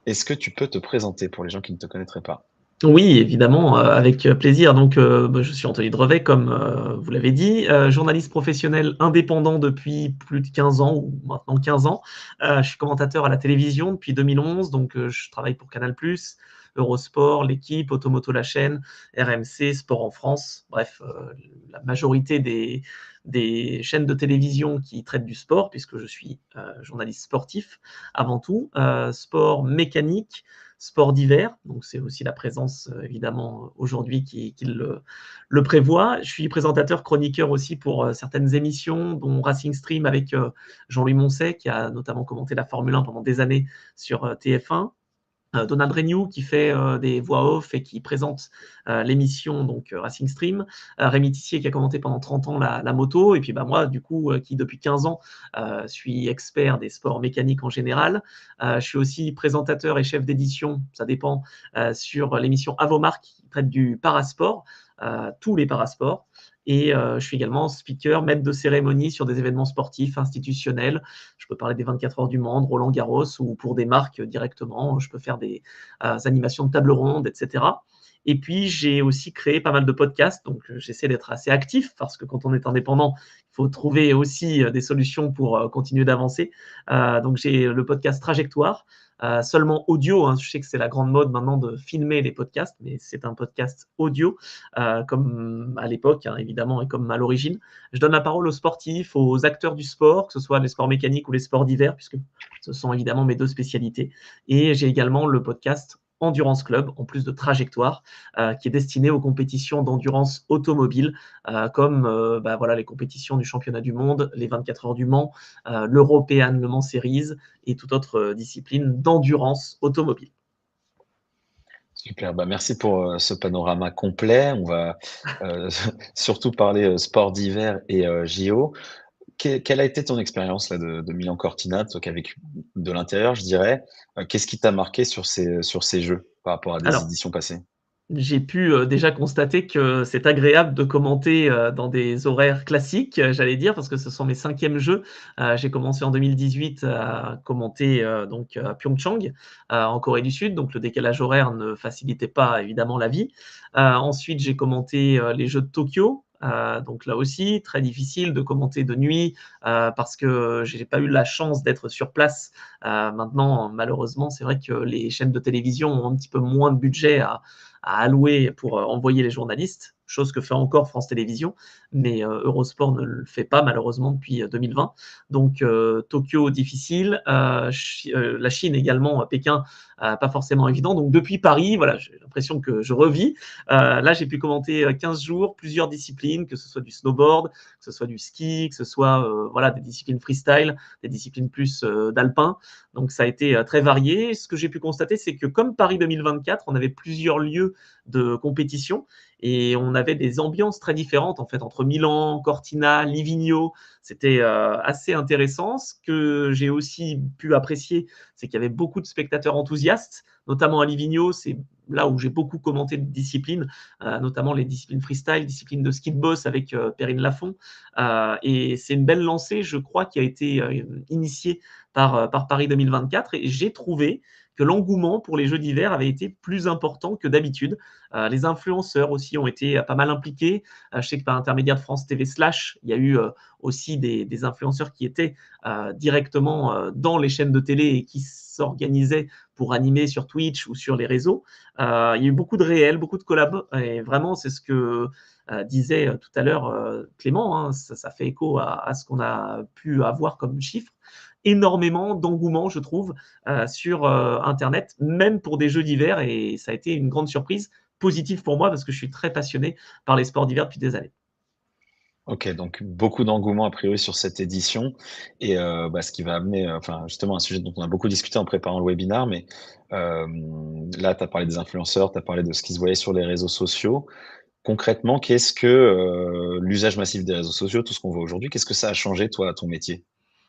Est-ce que tu peux te présenter pour les gens qui ne te connaîtraient pas? Oui, évidemment, avec plaisir. Donc, je suis Anthony Drevet, comme vous l'avez dit, journaliste professionnel indépendant depuis plus de 15 ans, ou maintenant 15 ans. Je suis commentateur à la télévision depuis 2011, donc je travaille pour Canal+, Eurosport, L'Équipe, Automoto La Chaîne, RMC, Sport en France. Bref, la majorité des chaînes de télévision qui traitent du sport, puisque je suis journaliste sportif avant tout, sport mécanique, sport d'hiver, donc c'est aussi la présence évidemment aujourd'hui qui le prévoit. Je suis présentateur, chroniqueur aussi pour certaines émissions, dont Racing Stream avec Jean-Louis Moncey, qui a notamment commenté la Formule 1 pendant des années sur TF1. Donald Renew qui fait des voix off et qui présente l'émission donc Racing Stream, Rémi Tissier qui a commenté pendant 30 ans la moto, et puis moi du coup qui depuis 15 ans suis expert des sports mécaniques en général. Je suis aussi présentateur et chef d'édition, ça dépend, sur l'émission À vos marques qui traite du parasport, tous les parasports. Et je suis également speaker, maître de cérémonie sur des événements sportifs institutionnels. Je peux parler des 24 heures du Mans, Roland Garros, ou pour des marques directement. Je peux faire des animations de table ronde, etc. Et puis, j'ai aussi créé pas mal de podcasts. Donc, j'essaie d'être assez actif parce que quand on est indépendant, il faut trouver aussi des solutions pour continuer d'avancer. Donc, j'ai le podcast Trajectoire seulement audio, hein. Je sais que c'est la grande mode maintenant de filmer les podcasts, mais c'est un podcast audio, comme à l'époque, hein, évidemment, et comme à l'origine. Je donne la parole aux sportifs, aux acteurs du sport, que ce soit les sports mécaniques ou les sports d'hiver, puisque ce sont évidemment mes deux spécialités. Et j'ai également le podcast Endurance Club, en plus de Trajectoire, qui est destiné aux compétitions d'endurance automobile, comme voilà, les compétitions du championnat du monde, les 24 heures du Mans, l'European Le Mans Series et toute autre discipline d'endurance automobile. Super, merci pour ce panorama complet. On va surtout parler sport d'hiver et JO. Quelle a été ton expérience là, de Milan Cortina, toi qui as vécu de l'intérieur, je dirais. Qu'est-ce qui t'a marqué sur ces jeux par rapport à des Alors, éditions passées? j'ai pu déjà constater que c'est agréable de commenter dans des horaires classiques, j'allais dire, parce que ce sont mes 5e jeux. J'ai commencé en 2018 à commenter donc à Pyeongchang, en Corée du Sud, donc le décalage horaire ne facilitait pas évidemment la vie. Ensuite, j'ai commenté les Jeux de Tokyo. Donc là aussi, très difficile de commenter de nuit parce que j'ai pas eu la chance d'être sur place. Maintenant, malheureusement, c'est vrai que les chaînes de télévision ont un petit peu moins de budget à allouer pour envoyer les journalistes, chose que fait encore France Télévisions, mais Eurosport ne le fait pas malheureusement depuis 2020. Donc Tokyo difficile, la Chine également, Pékin pas forcément évident. Donc depuis Paris, voilà, j'ai l'impression que je revis. Là, j'ai pu commenter 15 jours, plusieurs disciplines, que ce soit du snowboard, que ce soit du ski, que ce soit voilà, des disciplines freestyle, des disciplines plus d'alpin. Donc ça a été très varié. Ce que j'ai pu constater, c'est que comme Paris 2024, on avait plusieurs lieux de compétition et on avait des ambiances très différentes en fait entre Milan, Cortina, Livigno. C'était assez intéressant. Ce que j'ai aussi pu apprécier, c'est qu'il y avait beaucoup de spectateurs enthousiastes, notamment à Livigno. C'est là où j'ai beaucoup commenté de disciplines, notamment les disciplines freestyle, disciplines de ski de boss avec Perrine Lafont. Et c'est une belle lancée, je crois, qui a été initiée par Paris 2024. Et j'ai trouvé que l'engouement pour les Jeux d'hiver avait été plus important que d'habitude. Les influenceurs aussi ont été pas mal impliqués. Je sais que par l'intermédiaire de France TV Slash, il y a eu aussi des influenceurs qui étaient directement dans les chaînes de télé et qui s'organisaient pour animer sur Twitch ou sur les réseaux. Il y a eu beaucoup de réels, beaucoup de collabs, et vraiment, c'est ce que disait tout à l'heure Clément, hein, ça fait écho à ce qu'on a pu avoir comme chiffres. Énormément d'engouement, je trouve, sur Internet, même pour des jeux d'hiver, et ça a été une grande surprise, positive pour moi, parce que je suis très passionné par les sports d'hiver depuis des années. Ok, donc beaucoup d'engouement a priori sur cette édition et ce qui va amener, justement un sujet dont on a beaucoup discuté en préparant le webinaire, mais là tu as parlé des influenceurs, tu as parlé de ce qui se voyait sur les réseaux sociaux. Concrètement, qu'est-ce que l'usage massif des réseaux sociaux, tout ce qu'on voit aujourd'hui, qu'est-ce que ça a changé toi à ton métier?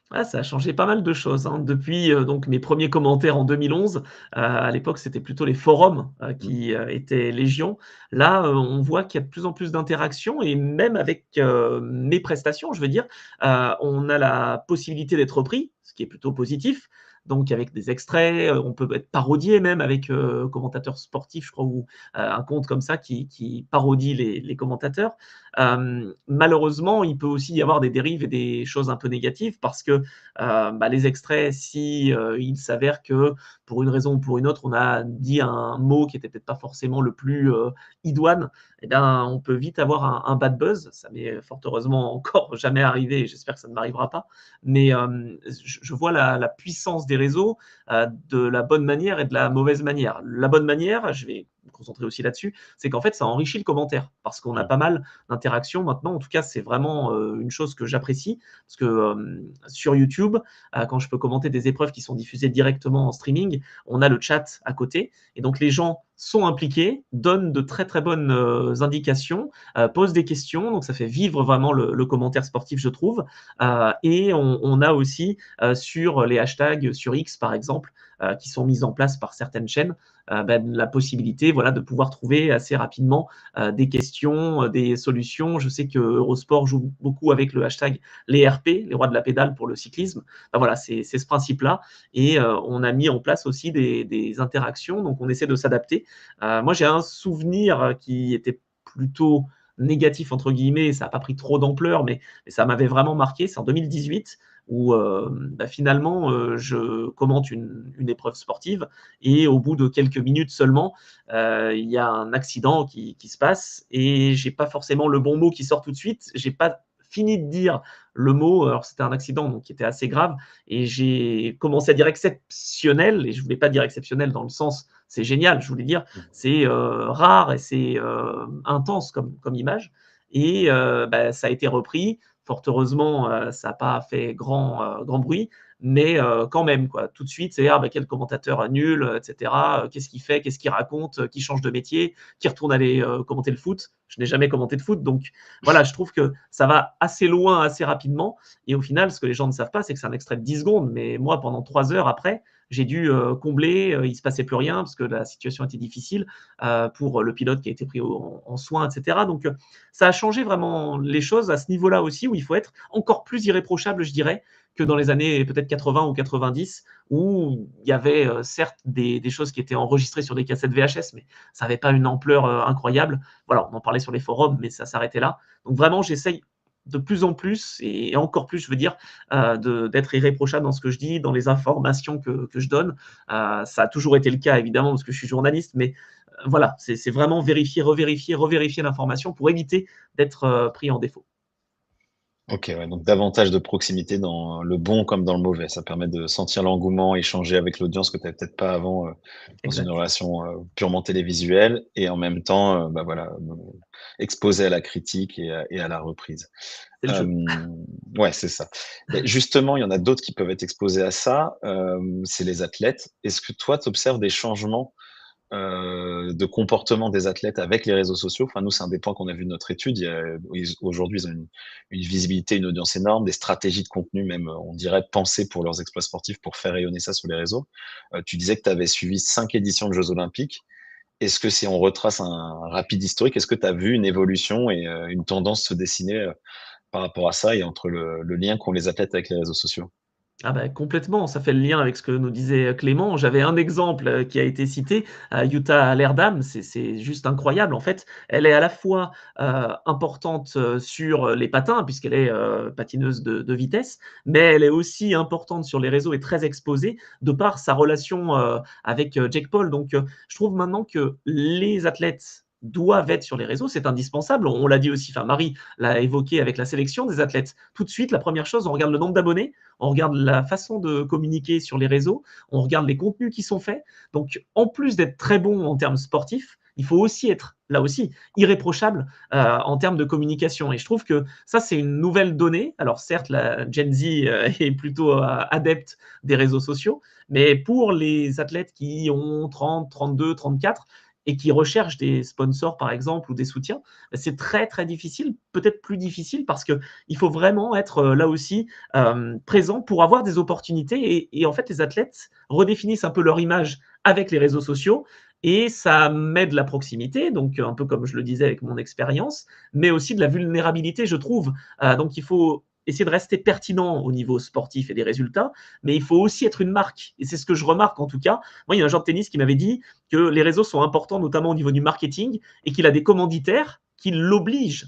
Ah, ça a changé pas mal de choses, hein. Depuis donc mes premiers commentaires en 2011, à l'époque, c'était plutôt les forums qui étaient légion. Là, on voit qu'il y a de plus en plus d'interactions et même avec mes prestations, je veux dire, on a la possibilité d'être repris, ce qui est plutôt positif. Donc avec des extraits, on peut être parodié même avec commentateurs sportifs, je crois, ou un compte comme ça qui parodie les commentateurs. Malheureusement, il peut aussi y avoir des dérives et des choses un peu négatives parce que les extraits, si il s'avère que pour une raison ou pour une autre, on a dit un mot qui était peut-être pas forcément le plus idoine, eh bien, on peut vite avoir un bad buzz. Ça m'est fort heureusement encore jamais arrivé et j'espère que ça ne m'arrivera pas. Mais je vois la puissance des réseaux de la bonne manière et de la mauvaise manière. La bonne manière, je vais me concentrer aussi là-dessus, c'est qu'en fait, ça enrichit le commentaire parce qu'on a pas mal d'interactions maintenant. En tout cas, c'est vraiment une chose que j'apprécie parce que sur YouTube, quand je peux commenter des épreuves qui sont diffusées directement en streaming, on a le chat à côté et donc les gens sont impliqués, donnent de très très bonnes indications, posent des questions, donc ça fait vivre vraiment le commentaire sportif, je trouve. Et on a aussi sur les hashtags sur X par exemple, qui sont mis en place par certaines chaînes, la possibilité voilà, de pouvoir trouver assez rapidement des questions, des solutions. Je sais que Eurosport joue beaucoup avec le hashtag les RP, les rois de la pédale pour le cyclisme. Voilà, c'est ce principe-là. Et on a mis en place aussi des interactions, donc on essaie de s'adapter. Moi, j'ai un souvenir qui était plutôt négatif, entre guillemets, ça n'a pas pris trop d'ampleur, mais ça m'avait vraiment marqué. C'est en 2018, où finalement, je commente une épreuve sportive et au bout de quelques minutes seulement, il y a un accident qui se passe et j'ai pas forcément le bon mot qui sort tout de suite. J'ai pas fini de dire le mot, alors c'était un accident donc qui était assez grave et j'ai commencé à dire exceptionnel et je voulais pas dire exceptionnel dans le sens c'est génial, je voulais dire c'est rare et c'est intense comme image et ça a été repris. Fort heureusement, ça n'a pas fait grand bruit, mais quand même, quoi. Tout de suite, c'est ah, quel commentateur nul, etc. Qu'est-ce qu'il fait, qu'est-ce qu'il raconte, qui change de métier, qui retourne aller commenter le foot. Je n'ai jamais commenté de foot, donc voilà, je trouve que ça va assez loin, assez rapidement. Et au final, ce que les gens ne savent pas, c'est que c'est un extrait de 10 secondes, mais moi, pendant 3 heures après, j'ai dû combler, il ne se passait plus rien parce que la situation était difficile pour le pilote qui a été pris en soin, etc. Donc, ça a changé vraiment les choses à ce niveau-là aussi, où il faut être encore plus irréprochable, je dirais, que dans les années peut-être 80 ou 90, où il y avait certes des choses qui étaient enregistrées sur des cassettes VHS, mais ça n'avait pas une ampleur incroyable. Voilà, on en parlait sur les forums, mais ça s'arrêtait là. Donc vraiment, j'essaye de plus en plus, et encore plus, je veux dire, d'être irréprochable dans ce que je dis, dans les informations que je donne. Ça a toujours été le cas, évidemment, parce que je suis journaliste, mais voilà, c'est vraiment vérifier, revérifier, revérifier l'information pour éviter d'être pris en défaut. Ok, ouais, donc davantage de proximité dans le bon comme dans le mauvais. Ça permet de sentir l'engouement, échanger avec l'audience que tu n'avais peut-être pas avant dans une Exact. relation purement télévisuelle et en même temps, voilà, exposé à la critique et à la reprise. C'est le jeu. Ouais, c'est ça. Mais justement, il y en a d'autres qui peuvent être exposés à ça. C'est les athlètes. Est-ce que toi, tu observes des changements de comportement des athlètes avec les réseaux sociaux? Enfin, nous, c'est un des points qu'on a vu de notre étude. Aujourd'hui, ils ont une visibilité, une audience énorme, des stratégies de contenu même, on dirait, pensées pour leurs exploits sportifs pour faire rayonner ça sur les réseaux. Tu disais que tu avais suivi 5 éditions de Jeux Olympiques. Est-ce que si on retrace un rapide historique, est-ce que tu as vu une évolution et une tendance se dessiner par rapport à ça et entre le lien qu'ont les athlètes avec les réseaux sociaux? Ah complètement, ça fait le lien avec ce que nous disait Clément. J'avais un exemple, qui a été cité, Jutta Leerdam, c'est juste incroyable. En fait, elle est à la fois, importante, sur les patins puisqu'elle est, patineuse de vitesse, mais elle est aussi importante sur les réseaux et très exposée de par sa relation, avec, Jake Paul. Donc, je trouve maintenant que les athlètes doivent être sur les réseaux, c'est indispensable. On l'a dit aussi, enfin Marie l'a évoqué avec la sélection des athlètes. Tout de suite, la première chose, on regarde le nombre d'abonnés, on regarde la façon de communiquer sur les réseaux, on regarde les contenus qui sont faits. Donc, en plus d'être très bon en termes sportifs, il faut aussi être, là aussi, irréprochable en termes de communication. Et je trouve que ça, c'est une nouvelle donnée. Alors, certes, la Gen Z est plutôt adepte des réseaux sociaux, mais pour les athlètes qui ont 30, 32, 34 et qui recherchent des sponsors, par exemple, ou des soutiens, c'est très, très difficile, peut-être plus difficile parce qu'il faut vraiment être là aussi présent pour avoir des opportunités. Et en fait, les athlètes redéfinissent un peu leur image avec les réseaux sociaux et ça met de la proximité, donc un peu comme je le disais avec mon expérience, mais aussi de la vulnérabilité, je trouve. Donc il faut essayer de rester pertinent au niveau sportif et des résultats, mais il faut aussi être une marque. Et c'est ce que je remarque en tout cas. Moi, il y a un joueur de tennis qui m'avait dit que les réseaux sont importants, notamment au niveau du marketing, et qu'il a des commanditaires qui l'obligent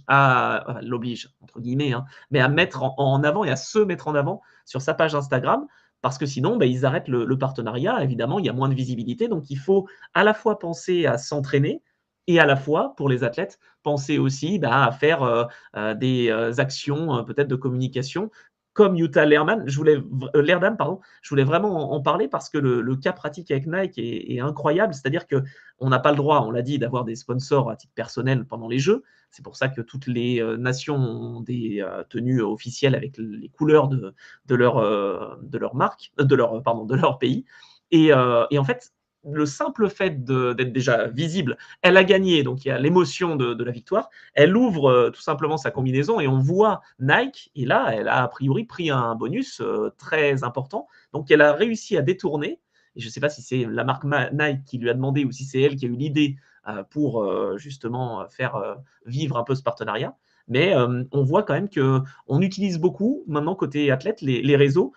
l'obligent entre guillemets, hein, mais à mettre en avant et à se mettre en avant sur sa page Instagram, parce que sinon, ils arrêtent le partenariat. Évidemment, il y a moins de visibilité, donc il faut à la fois penser à s'entraîner et à la fois, pour les athlètes, penser aussi à faire des actions peut-être de communication comme Jutta Leerdam, pardon. Je voulais vraiment en parler parce que le cas pratique avec Nike est incroyable. C'est-à-dire qu'on n'a pas le droit, on l'a dit, d'avoir des sponsors à titre personnel pendant les Jeux. C'est pour ça que toutes les nations ont des tenues officielles avec les couleurs de leur marque, de leur pays. Et en fait, le simple fait d'être déjà visible, elle a gagné, donc il y a l'émotion de la victoire. Elle ouvre tout simplement sa combinaison et on voit Nike. Et là, elle a priori pris un bonus très important. Donc, elle a réussi à détourner. Et je ne sais pas si c'est la marque Nike qui lui a demandé ou si c'est elle qui a eu l'idée pour justement faire vivre un peu ce partenariat. Mais on voit quand même qu'on utilise beaucoup maintenant côté athlète les réseaux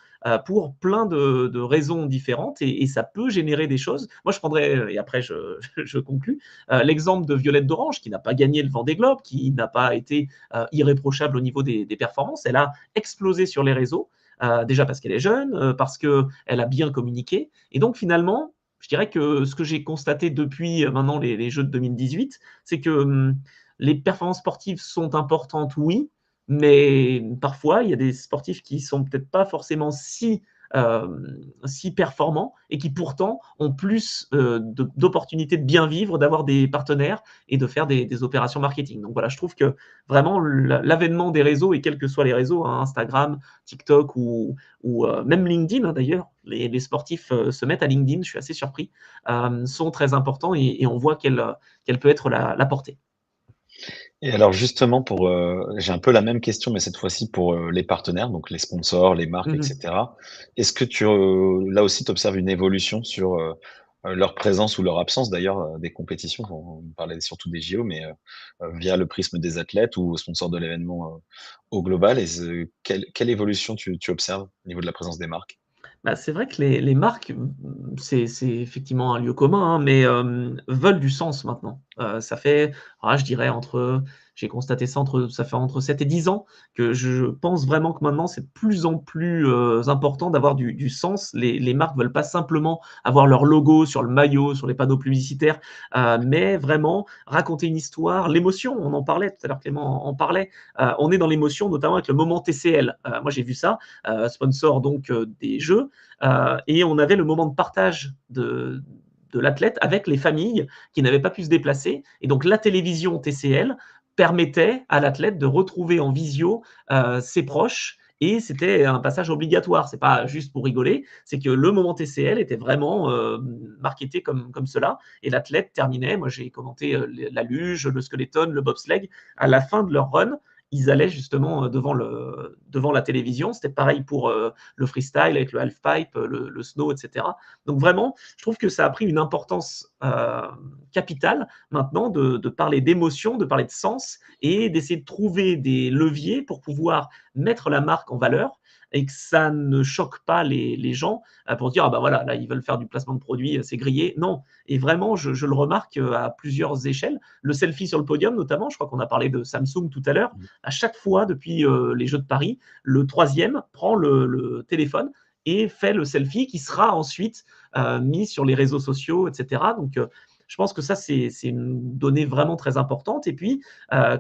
pour plein de raisons différentes et ça peut générer des choses. Moi, je prendrais, et après je conclus, l'exemple de Violette d'Orange qui n'a pas gagné le Vendée Globe, qui n'a pas été irréprochable au niveau des performances. Elle a explosé sur les réseaux. déjà parce qu'elle est jeune, parce qu'elle a bien communiqué. Et donc finalement, je dirais que ce que j'ai constaté depuis maintenant les Jeux de 2018, c'est que les performances sportives sont importantes, oui, mais parfois il y a des sportifs qui sont peut-être pas forcément si performants et qui pourtant ont plus d'opportunités de bien vivre, d'avoir des partenaires et de faire des opérations marketing. Donc voilà, je trouve que vraiment l'avènement des réseaux, et quels que soient les réseaux, hein, Instagram, TikTok ou même LinkedIn, hein, d'ailleurs, les sportifs se mettent à LinkedIn, je suis assez surpris, sont très importants et on voit quelle peut être la portée. Et alors justement j'ai un peu la même question, mais cette fois-ci pour, les partenaires, donc les sponsors, les marques et Mhm. cetera. Est-ce que là aussi, tu observes une évolution sur, leur présence ou leur absence d'ailleurs, des compétitions? On parlait surtout des JO, mais, via le prisme des athlètes ou sponsors de l'événement, au global et quelle évolution tu observes au niveau de la présence des marques? Bah, c'est vrai que les marques, c'est effectivement un lieu commun, hein, mais veulent du sens maintenant. Ça fait, je dirais j'ai constaté ça fait entre 7 et 10 ans que je pense vraiment que maintenant c'est de plus en plus, important d'avoir du sens. Les marques veulent pas simplement avoir leur logo sur le maillot, sur les panneaux publicitaires, mais vraiment raconter une histoire, l'émotion, on en parlait tout à l'heure, Clément en parlait. On est dans l'émotion, notamment avec le moment TCL. Moi j'ai vu ça, sponsor donc des jeux, et on avait le moment de partage de l'athlète avec les familles qui n'avaient pas pu se déplacer. Et donc la télévision TCL permettait à l'athlète de retrouver en visio ses proches. Et c'était un passage obligatoire. C'est pas juste pour rigoler, c'est que le moment TCL était vraiment marketé comme cela. Et l'athlète terminait. Moi, j'ai commenté la luge, le skeleton, le bobsleigh. À la fin de leur run, ils allaient justement devant la télévision. C'était pareil pour le freestyle avec le halfpipe, le snow, etc. Donc vraiment, je trouve que ça a pris une importance capitale maintenant de parler d'émotion, de parler de sens et d'essayer de trouver des leviers pour pouvoir mettre la marque en valeur et que ça ne choque pas les gens pour dire, ah ben voilà, là, ils veulent faire du placement de produits, c'est grillé. Non. Et vraiment, je le remarque à plusieurs échelles. Le selfie sur le podium, notamment, je crois qu'on a parlé de Samsung tout à l'heure. À chaque fois, depuis les Jeux de Paris, le troisième prend le téléphone et fait le selfie qui sera ensuite mis sur les réseaux sociaux, etc. Donc, je pense que ça, c'est une donnée vraiment très importante. Et puis,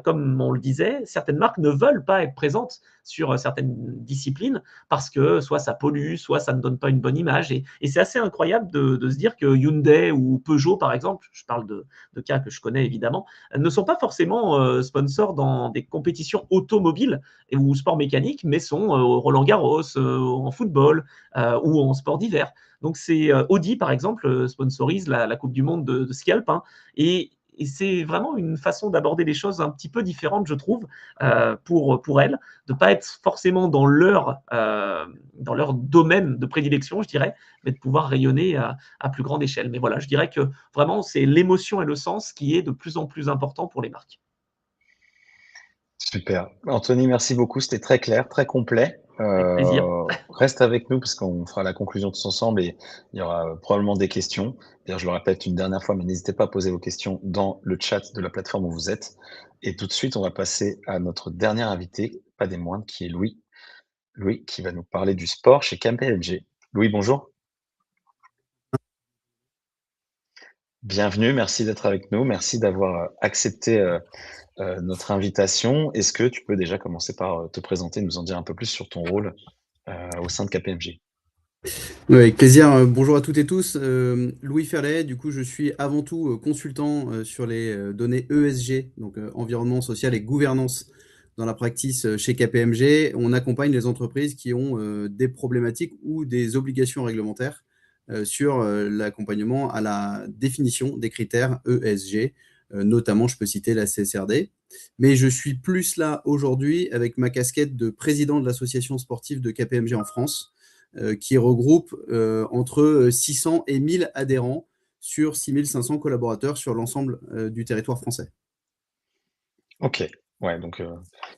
comme on le disait, certaines marques ne veulent pas être présentes sur certaines disciplines parce que soit ça pollue, soit ça ne donne pas une bonne image. Et c'est assez incroyable de se dire que Hyundai ou Peugeot, par exemple, je parle de cas que je connais évidemment, ne sont pas forcément sponsors dans des compétitions automobiles ou sport mécanique, mais sont au Roland-Garros, en football ou en sport d'hiver. Donc c'est Audi par exemple sponsorise la Coupe du Monde de ski alpin et c'est vraiment une façon d'aborder les choses un petit peu différente, je trouve, pour elles, de ne pas être forcément dans leur domaine de prédilection, je dirais, mais de pouvoir rayonner à plus grande échelle. Mais voilà, je dirais que vraiment, c'est l'émotion et le sens qui est de plus en plus important pour les marques. Super. Anthony, merci beaucoup. C'était très clair, très complet. Avec plaisir. Reste avec nous parce qu'on fera la conclusion tous ensemble et il y aura probablement des questions. D'ailleurs, je le répète une dernière fois, mais n'hésitez pas à poser vos questions dans le chat de la plateforme où vous êtes. Et tout de suite, on va passer à notre dernier invité, pas des moindres, qui est Louis. Louis, qui va nous parler du sport chez KPMG. Louis, bonjour. Bienvenue. Merci d'être avec nous. Merci d'avoir accepté notre invitation. Est-ce que tu peux déjà commencer par te présenter, nous en dire un peu plus sur ton rôle au sein de KPMG? Ouais, avec plaisir. Bonjour à toutes et tous. Louis Ferlet, du coup, je suis avant tout consultant sur les données ESG, donc environnement social et gouvernance dans la practice chez KPMG. On accompagne les entreprises qui ont des problématiques ou des obligations réglementaires sur l'accompagnement à la définition des critères ESG. Notamment, je peux citer la CSRD. Mais je suis plus là aujourd'hui avec ma casquette de président de l'association sportive de KPMG en France, qui regroupe entre 600 et 1000 adhérents sur 6500 collaborateurs sur l'ensemble du territoire français. Ok, ouais, donc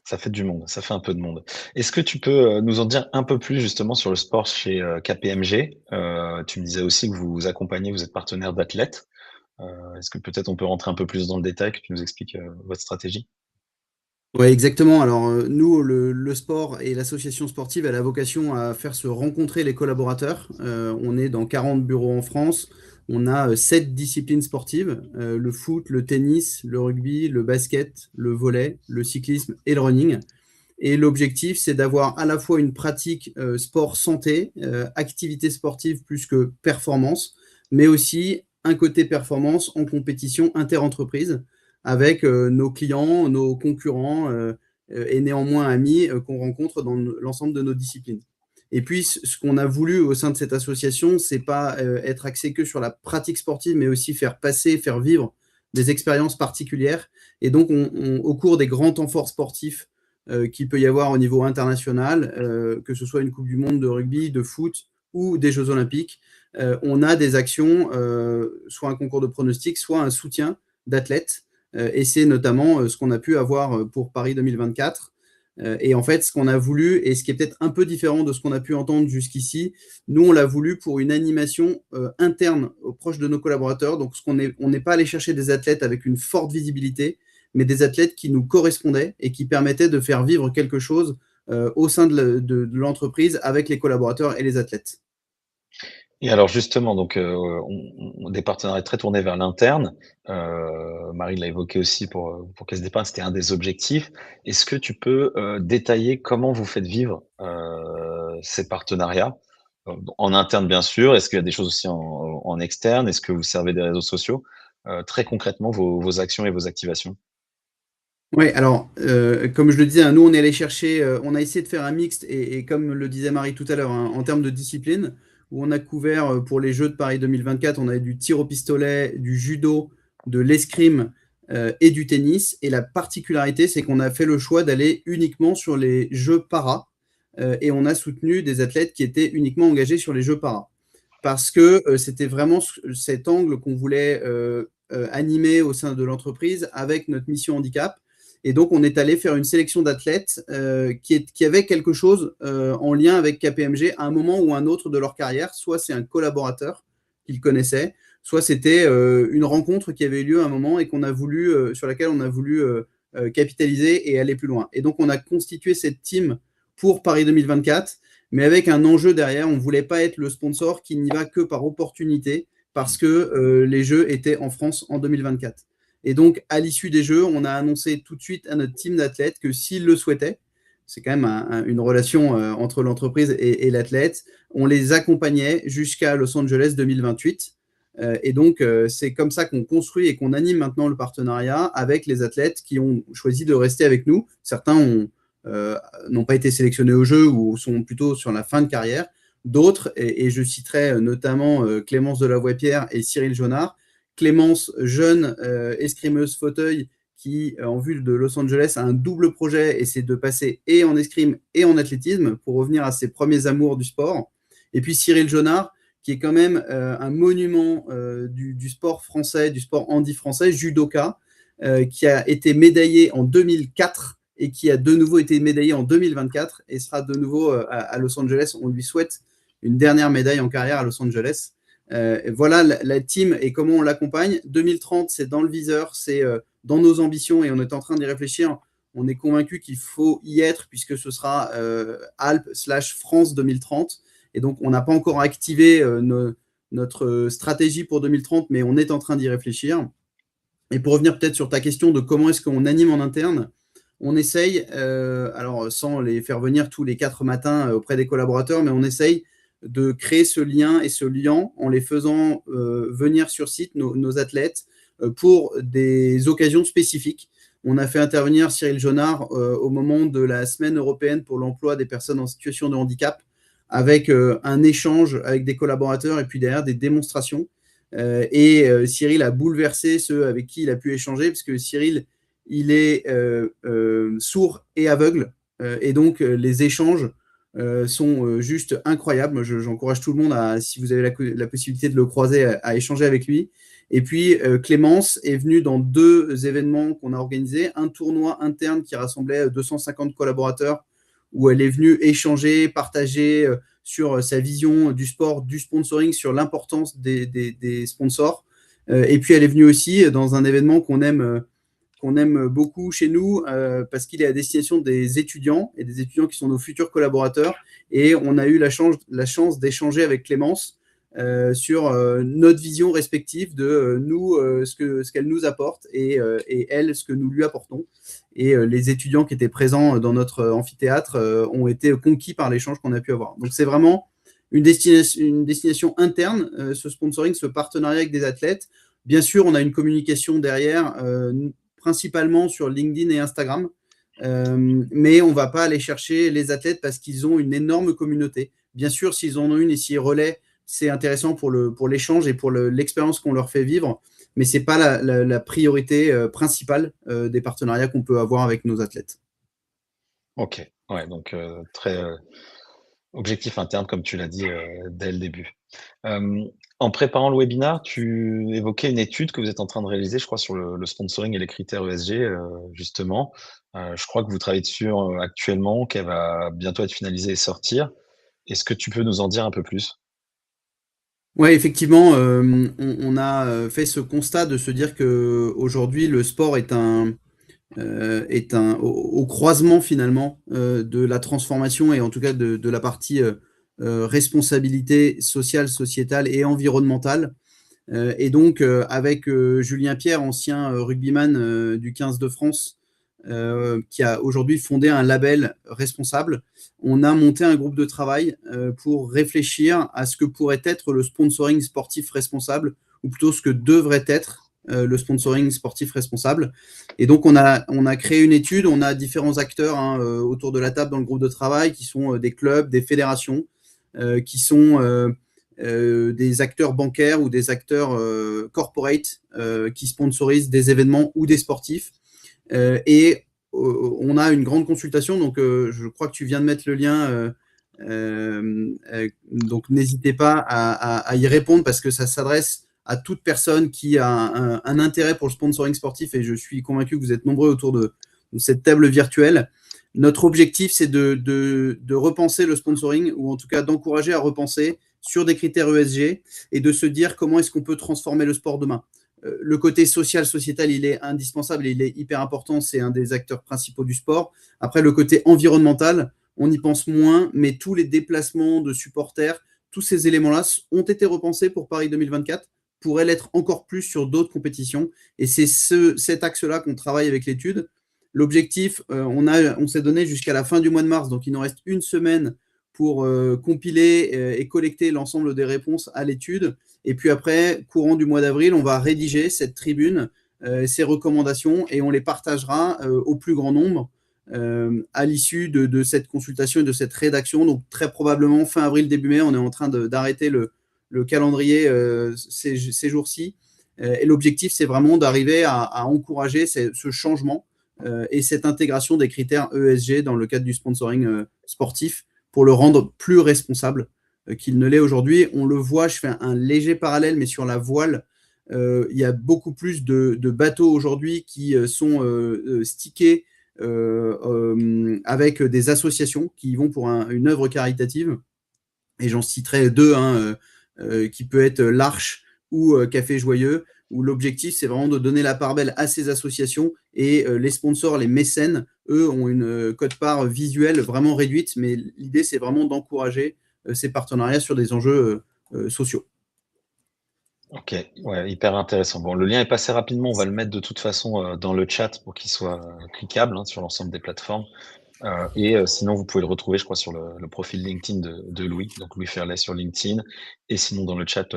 ça fait du monde, ça fait un peu de monde. Est-ce que tu peux nous en dire un peu plus justement sur le sport chez KPMG? Tu me disais aussi que vous accompagnez, vous êtes partenaire d'athlètes. Est-ce que peut-être on peut rentrer un peu plus dans le détail, que tu nous expliques votre stratégie? Ouais, exactement. Alors, nous, le sport et l'association sportive, elle a vocation à faire se rencontrer les collaborateurs. On est dans 40 bureaux en France. On a 7 disciplines sportives, le foot, le tennis, le rugby, le basket, le volley, le cyclisme et le running. Et l'objectif, c'est d'avoir à la fois une pratique sport santé, activité sportive plus que performance, mais aussi un côté performance en compétition inter-entreprise avec nos clients, nos concurrents et néanmoins amis qu'on rencontre dans l'ensemble de nos disciplines. Et puis, ce qu'on a voulu au sein de cette association, c'est pas être axé que sur la pratique sportive, mais aussi faire passer, faire vivre des expériences particulières. Et donc, au cours des grands temps forts sportifs qu'il peut y avoir au niveau international, que ce soit une Coupe du Monde de rugby, de foot ou des Jeux Olympiques, on a des actions, soit un concours de pronostics, soit un soutien d'athlètes. Et c'est notamment ce qu'on a pu avoir pour Paris 2024. Et en fait, ce qu'on a voulu, et ce qui est peut-être un peu différent de ce qu'on a pu entendre jusqu'ici, nous, on l'a voulu pour une animation interne, proche de nos collaborateurs. Donc, on n'est pas allé chercher des athlètes avec une forte visibilité, mais des athlètes qui nous correspondaient et qui permettaient de faire vivre quelque chose au sein de l'entreprise avec les collaborateurs et les athlètes. Et alors justement, donc, des partenariats très tournés vers l'interne. Marie l'a évoqué aussi pour Caisse d'Épargne, c'était un des objectifs. Est-ce que tu peux, détailler comment vous faites vivre, ces partenariats? En interne, bien sûr. Est-ce qu'il y a des choses aussi en externe? Est-ce que vous servez des réseaux sociaux? Très concrètement, vos actions et vos activations. Oui, alors, comme je le disais, hein, nous, on est allé chercher, on a essayé de faire un mixte, et comme le disait Marie tout à l'heure, hein, en termes de discipline, où on a couvert pour les Jeux de Paris 2024, on avait du tir au pistolet, du judo, de l'escrime et du tennis. Et la particularité, c'est qu'on a fait le choix d'aller uniquement sur les Jeux para, et on a soutenu des athlètes qui étaient uniquement engagés sur les Jeux para. Parce que c'était vraiment cet angle qu'on voulait animer au sein de l'entreprise avec notre mission handicap. Et donc, on est allé faire une sélection d'athlètes qui avaient quelque chose en lien avec KPMG à un moment ou un autre de leur carrière. Soit c'est un collaborateur qu'ils connaissaient, soit c'était une rencontre qui avait eu lieu à un moment et sur laquelle on a voulu capitaliser et aller plus loin. Et donc, on a constitué cette team pour Paris 2024, mais avec un enjeu derrière. On ne voulait pas être le sponsor qui n'y va que par opportunité, parce que les Jeux étaient en France en 2024. Et donc, à l'issue des Jeux, on a annoncé tout de suite à notre team d'athlètes que s'ils le souhaitaient, c'est quand même une relation entre l'entreprise et l'athlète, on les accompagnait jusqu'à Los Angeles 2028. Et donc, c'est comme ça qu'on construit et qu'on anime maintenant le partenariat avec les athlètes qui ont choisi de rester avec nous. Certains n'ont pas été sélectionnés aux Jeux ou sont plutôt sur la fin de carrière. D'autres, et je citerai notamment Clémence Delavoye-Pierre et Cyril Jonard. Clémence, jeune escrimeuse fauteuil qui, en vue de Los Angeles, a un double projet, et c'est de passer et en escrime et en athlétisme pour revenir à ses premiers amours du sport. Et puis Cyril Jonard, qui est quand même un monument du sport français, du sport handi français, judoka, qui a été médaillé en 2004 et qui a de nouveau été médaillé en 2024 et sera de nouveau à Los Angeles. On lui souhaite une dernière médaille en carrière à Los Angeles. Voilà la team et comment on l'accompagne. 2030, c'est dans le viseur, c'est dans nos ambitions, et on est en train d'y réfléchir. On est convaincu qu'il faut y être, puisque ce sera Alpes/France 2030. Et donc, on n'a pas encore activé notre stratégie pour 2030, mais on est en train d'y réfléchir. Et pour revenir peut-être sur ta question de comment est-ce qu'on anime en interne, on essaye, alors sans les faire venir tous les 4 matins auprès des collaborateurs, mais on essaye de créer ce lien et ce lien en les faisant venir sur site, nos athlètes, pour des occasions spécifiques. On a fait intervenir Cyril Jonard au moment de la semaine européenne pour l'emploi des personnes en situation de handicap, avec un échange avec des collaborateurs et puis derrière des démonstrations. Cyril a bouleversé ceux avec qui il a pu échanger, parce que Cyril, il est sourd et aveugle, et donc les échanges sont juste incroyables. Moi, j'encourage tout le monde, si vous avez la possibilité de le croiser, à échanger avec lui. Et puis, Clémence est venue dans 2 événements qu'on a organisés. Un tournoi interne qui rassemblait 250 collaborateurs, où elle est venue échanger, partager sur sa vision du sport, du sponsoring, sur l'importance des sponsors. Et puis, elle est venue aussi dans un événement qu'on aime qu'on aime beaucoup chez nous parce qu'il est à destination des étudiants et des étudiants qui sont nos futurs collaborateurs. Et on a eu la chance d'échanger avec Clémence sur notre vision respective de nous, ce qu'elle nous apporte et elle, ce que nous lui apportons. Et les étudiants qui étaient présents dans notre amphithéâtre ont été conquis par l'échange qu'on a pu avoir. Donc c'est vraiment une destination interne, ce sponsoring, ce partenariat avec des athlètes. Bien sûr, on a une communication derrière, principalement sur LinkedIn et Instagram, mais on ne va pas aller chercher les athlètes parce qu'ils ont une énorme communauté. Bien sûr, s'ils en ont une et s'ils relaient, c'est intéressant pour l'échange et pour l'expérience qu'on leur fait vivre, mais ce n'est pas la priorité principale des partenariats qu'on peut avoir avec nos athlètes. Ok, ouais, donc très objectif interne, comme tu l'as dit dès le début. En préparant le webinaire, tu évoquais une étude que vous êtes en train de réaliser, je crois, sur le sponsoring et les critères ESG, justement. Je crois que vous travaillez dessus actuellement, qu'elle va bientôt être finalisée et sortir. Est-ce que tu peux nous en dire un peu plus? Oui, effectivement, on a fait ce constat de se dire qu'aujourd'hui, le sport est au croisement finalement de la transformation et en tout cas de la partie responsabilité sociale, sociétale et environnementale. Et donc, avec Julien Pierre, ancien rugbyman du 15 de France, qui a aujourd'hui fondé un label responsable, on a monté un groupe de travail pour réfléchir à ce que pourrait être le sponsoring sportif responsable, ou plutôt ce que devrait être le sponsoring sportif responsable. Et donc, on a créé une étude, on a différents acteurs autour de la table dans le groupe de travail, qui sont des clubs, des fédérations, qui sont des acteurs bancaires ou des acteurs corporate qui sponsorisent des événements ou des sportifs. Et on a une grande consultation, donc je crois que tu viens de mettre le lien, donc n'hésitez pas à y répondre parce que ça s'adresse à toute personne qui a un intérêt pour le sponsoring sportif et je suis convaincu que vous êtes nombreux autour de cette table virtuelle. Notre objectif, c'est de repenser le sponsoring ou en tout cas d'encourager à repenser sur des critères ESG et de se dire comment est-ce qu'on peut transformer le sport demain. Le côté social, sociétal, il est indispensable et il est hyper important. C'est un des acteurs principaux du sport. Après, le côté environnemental, on y pense moins, mais tous les déplacements de supporters, tous ces éléments-là ont été repensés pour Paris 2024, pourraient l'être encore plus sur d'autres compétitions. Et c'est cet axe-là qu'on travaille avec l'étude. L'objectif, on s'est donné jusqu'à la fin du mois de mars, donc il nous reste une semaine pour compiler et collecter l'ensemble des réponses à l'étude. Et puis après, courant du mois d'avril, on va rédiger cette tribune, ces recommandations, et on les partagera au plus grand nombre à l'issue de cette consultation et de cette rédaction. Donc très probablement fin avril, début mai, on est en train d'arrêter le calendrier ces jours-ci. Et l'objectif, c'est vraiment d'arriver à encourager ce changement et cette intégration des critères ESG dans le cadre du sponsoring sportif pour le rendre plus responsable qu'il ne l'est aujourd'hui. On le voit, je fais un léger parallèle, mais sur la voile, il y a beaucoup plus de bateaux aujourd'hui qui sont stickés avec des associations qui y vont pour une œuvre caritative. Et j'en citerai deux, qui peut être l'Arche ou Café Joyeux, où l'objectif, c'est vraiment de donner la part belle à ces associations et les sponsors, les mécènes, eux, ont une quote-part visuelle vraiment réduite, mais l'idée, c'est vraiment d'encourager ces partenariats sur des enjeux sociaux. Ok, ouais, hyper intéressant. Bon, le lien est passé rapidement, on va le mettre de toute façon dans le chat pour qu'il soit cliquable sur l'ensemble des plateformes. Et sinon, vous pouvez le retrouver, je crois, sur le profil LinkedIn de Louis, donc Louis Ferlet sur LinkedIn. Et sinon, dans le chat,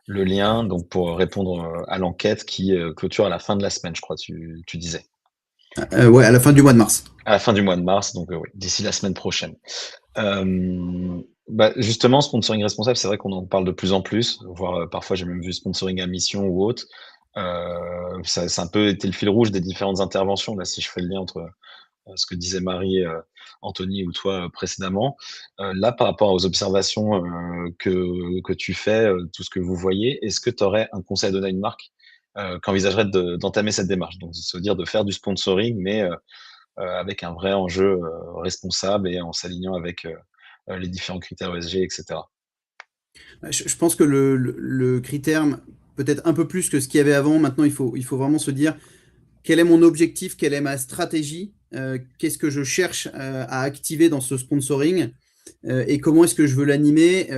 le lien donc pour répondre à l'enquête qui clôture à la fin de la semaine, je crois, tu disais. Ouais, à la fin du mois de mars. À la fin du mois de mars, donc oui, d'ici la semaine prochaine. Justement, sponsoring responsable, c'est vrai qu'on en parle de plus en plus, voire parfois j'ai même vu sponsoring à mission ou autre. Ça a un peu été le fil rouge des différentes interventions, là, si je fais le lien entre ce que disait Marie, Anthony ou toi précédemment. Là, par rapport aux observations que tu fais, tout ce que vous voyez, est-ce que tu aurais un conseil à donner à une marque qui envisagerait d'entamer cette démarche? Donc, se dire de faire du sponsoring, mais avec un vrai enjeu responsable et en s'alignant avec les différents critères ESG, etc. Je pense que le critère, peut-être un peu plus que ce qu'il y avait avant, maintenant il faut vraiment se dire quel est mon objectif, quelle est ma stratégie, qu'est-ce que je cherche à activer dans ce sponsoring et comment est-ce que je veux l'animer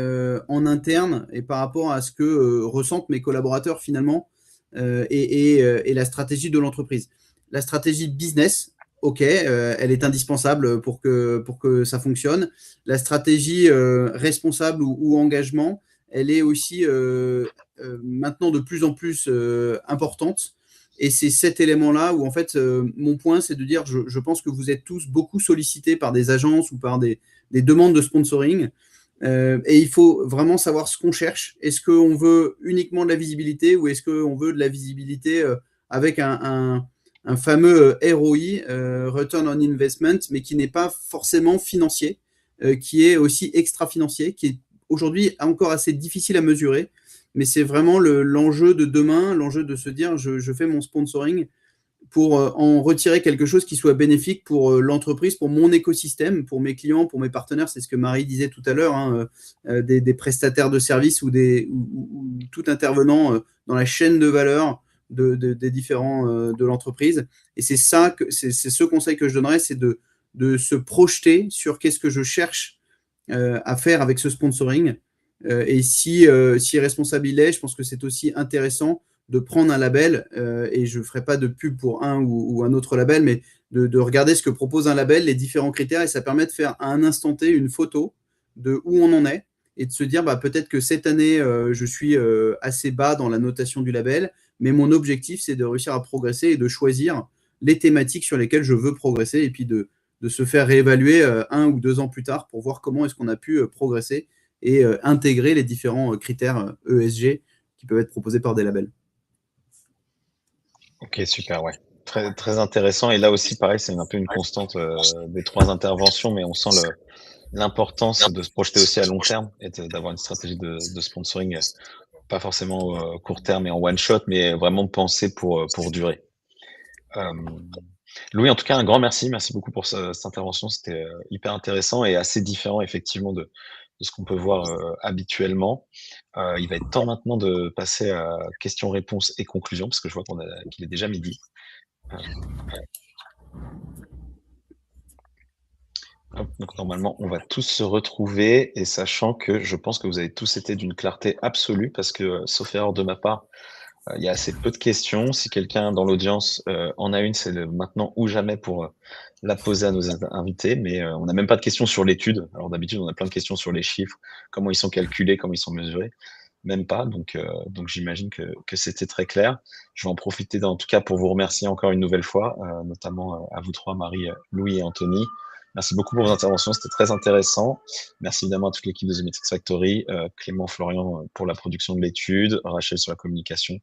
en interne et par rapport à ce que ressentent mes collaborateurs finalement et la stratégie de l'entreprise. La stratégie business, ok, elle est indispensable pour que ça fonctionne. La stratégie responsable ou engagement, elle est aussi maintenant de plus en plus importante. Et c'est cet élément-là où, en fait, mon point, c'est de dire, je pense que vous êtes tous beaucoup sollicités par des agences ou par des demandes de sponsoring. Et il faut vraiment savoir ce qu'on cherche. Est-ce qu'on veut uniquement de la visibilité ou est-ce qu'on veut de la visibilité avec un fameux ROI, Return on Investment, mais qui n'est pas forcément financier, qui est aussi extra-financier, qui est aujourd'hui encore assez difficile à mesurer. Mais c'est vraiment l'enjeu de demain, l'enjeu de se dire je fais mon sponsoring pour en retirer quelque chose qui soit bénéfique pour l'entreprise, pour mon écosystème, pour mes clients, pour mes partenaires. C'est ce que Marie disait tout à l'heure, hein, des prestataires de services ou tout intervenant dans la chaîne de valeur des différents de l'entreprise. Et c'est ce conseil que je donnerais, c'est de se projeter sur qu'est-ce que je cherche à faire avec ce sponsoring. Et si responsable il est, je pense que c'est aussi intéressant de prendre un label, et je ne ferai pas de pub pour un ou un autre label, mais de regarder ce que propose un label, les différents critères, et ça permet de faire à un instant T une photo de où on en est, et de se dire peut-être que cette année, je suis assez bas dans la notation du label, mais mon objectif, c'est de réussir à progresser et de choisir les thématiques sur lesquelles je veux progresser, et puis de se faire réévaluer 1 ou 2 ans plus tard pour voir comment est-ce qu'on a pu progresser et intégrer les différents critères ESG qui peuvent être proposés par des labels. Ok, super, ouais. Très, très intéressant. Et là aussi, pareil, c'est un peu une constante des 3 interventions, mais on sent l'importance de se projeter aussi à long terme et d'avoir une stratégie de sponsoring, pas forcément court terme et en one shot, mais vraiment penser pour durer. Louis, en tout cas, un grand merci. Merci beaucoup pour cette intervention. C'était hyper intéressant et assez différent, effectivement, de ce qu'on peut voir habituellement. Il va être temps maintenant de passer à questions-réponses et conclusions, parce que je vois qu'il est déjà midi. Donc normalement, on va tous se retrouver, et sachant que je pense que vous avez tous été d'une clarté absolue, parce que, sauf erreur de ma part, il y a assez peu de questions. Si quelqu'un dans l'audience en a une, c'est le maintenant ou jamais pour la poser à nos invités. Mais on n'a même pas de questions sur l'étude. Alors d'habitude, on a plein de questions sur les chiffres, comment ils sont calculés, comment ils sont mesurés. Même pas. Donc j'imagine que c'était très clair. Je vais en profiter en tout cas pour vous remercier encore une nouvelle fois, notamment à vous trois, Marie, Louis et Anthony. Merci beaucoup pour vos interventions, c'était très intéressant. Merci évidemment à toute l'équipe de The Metrics Factory, Clément, Florian pour la production de l'étude, Rachel sur la communication.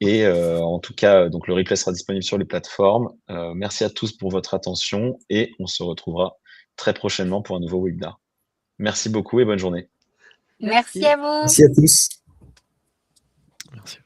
Et en tout cas, donc le replay sera disponible sur les plateformes. Merci à tous pour votre attention et on se retrouvera très prochainement pour un nouveau webinaire. Merci beaucoup et bonne journée. Merci à vous. Merci à tous. Merci.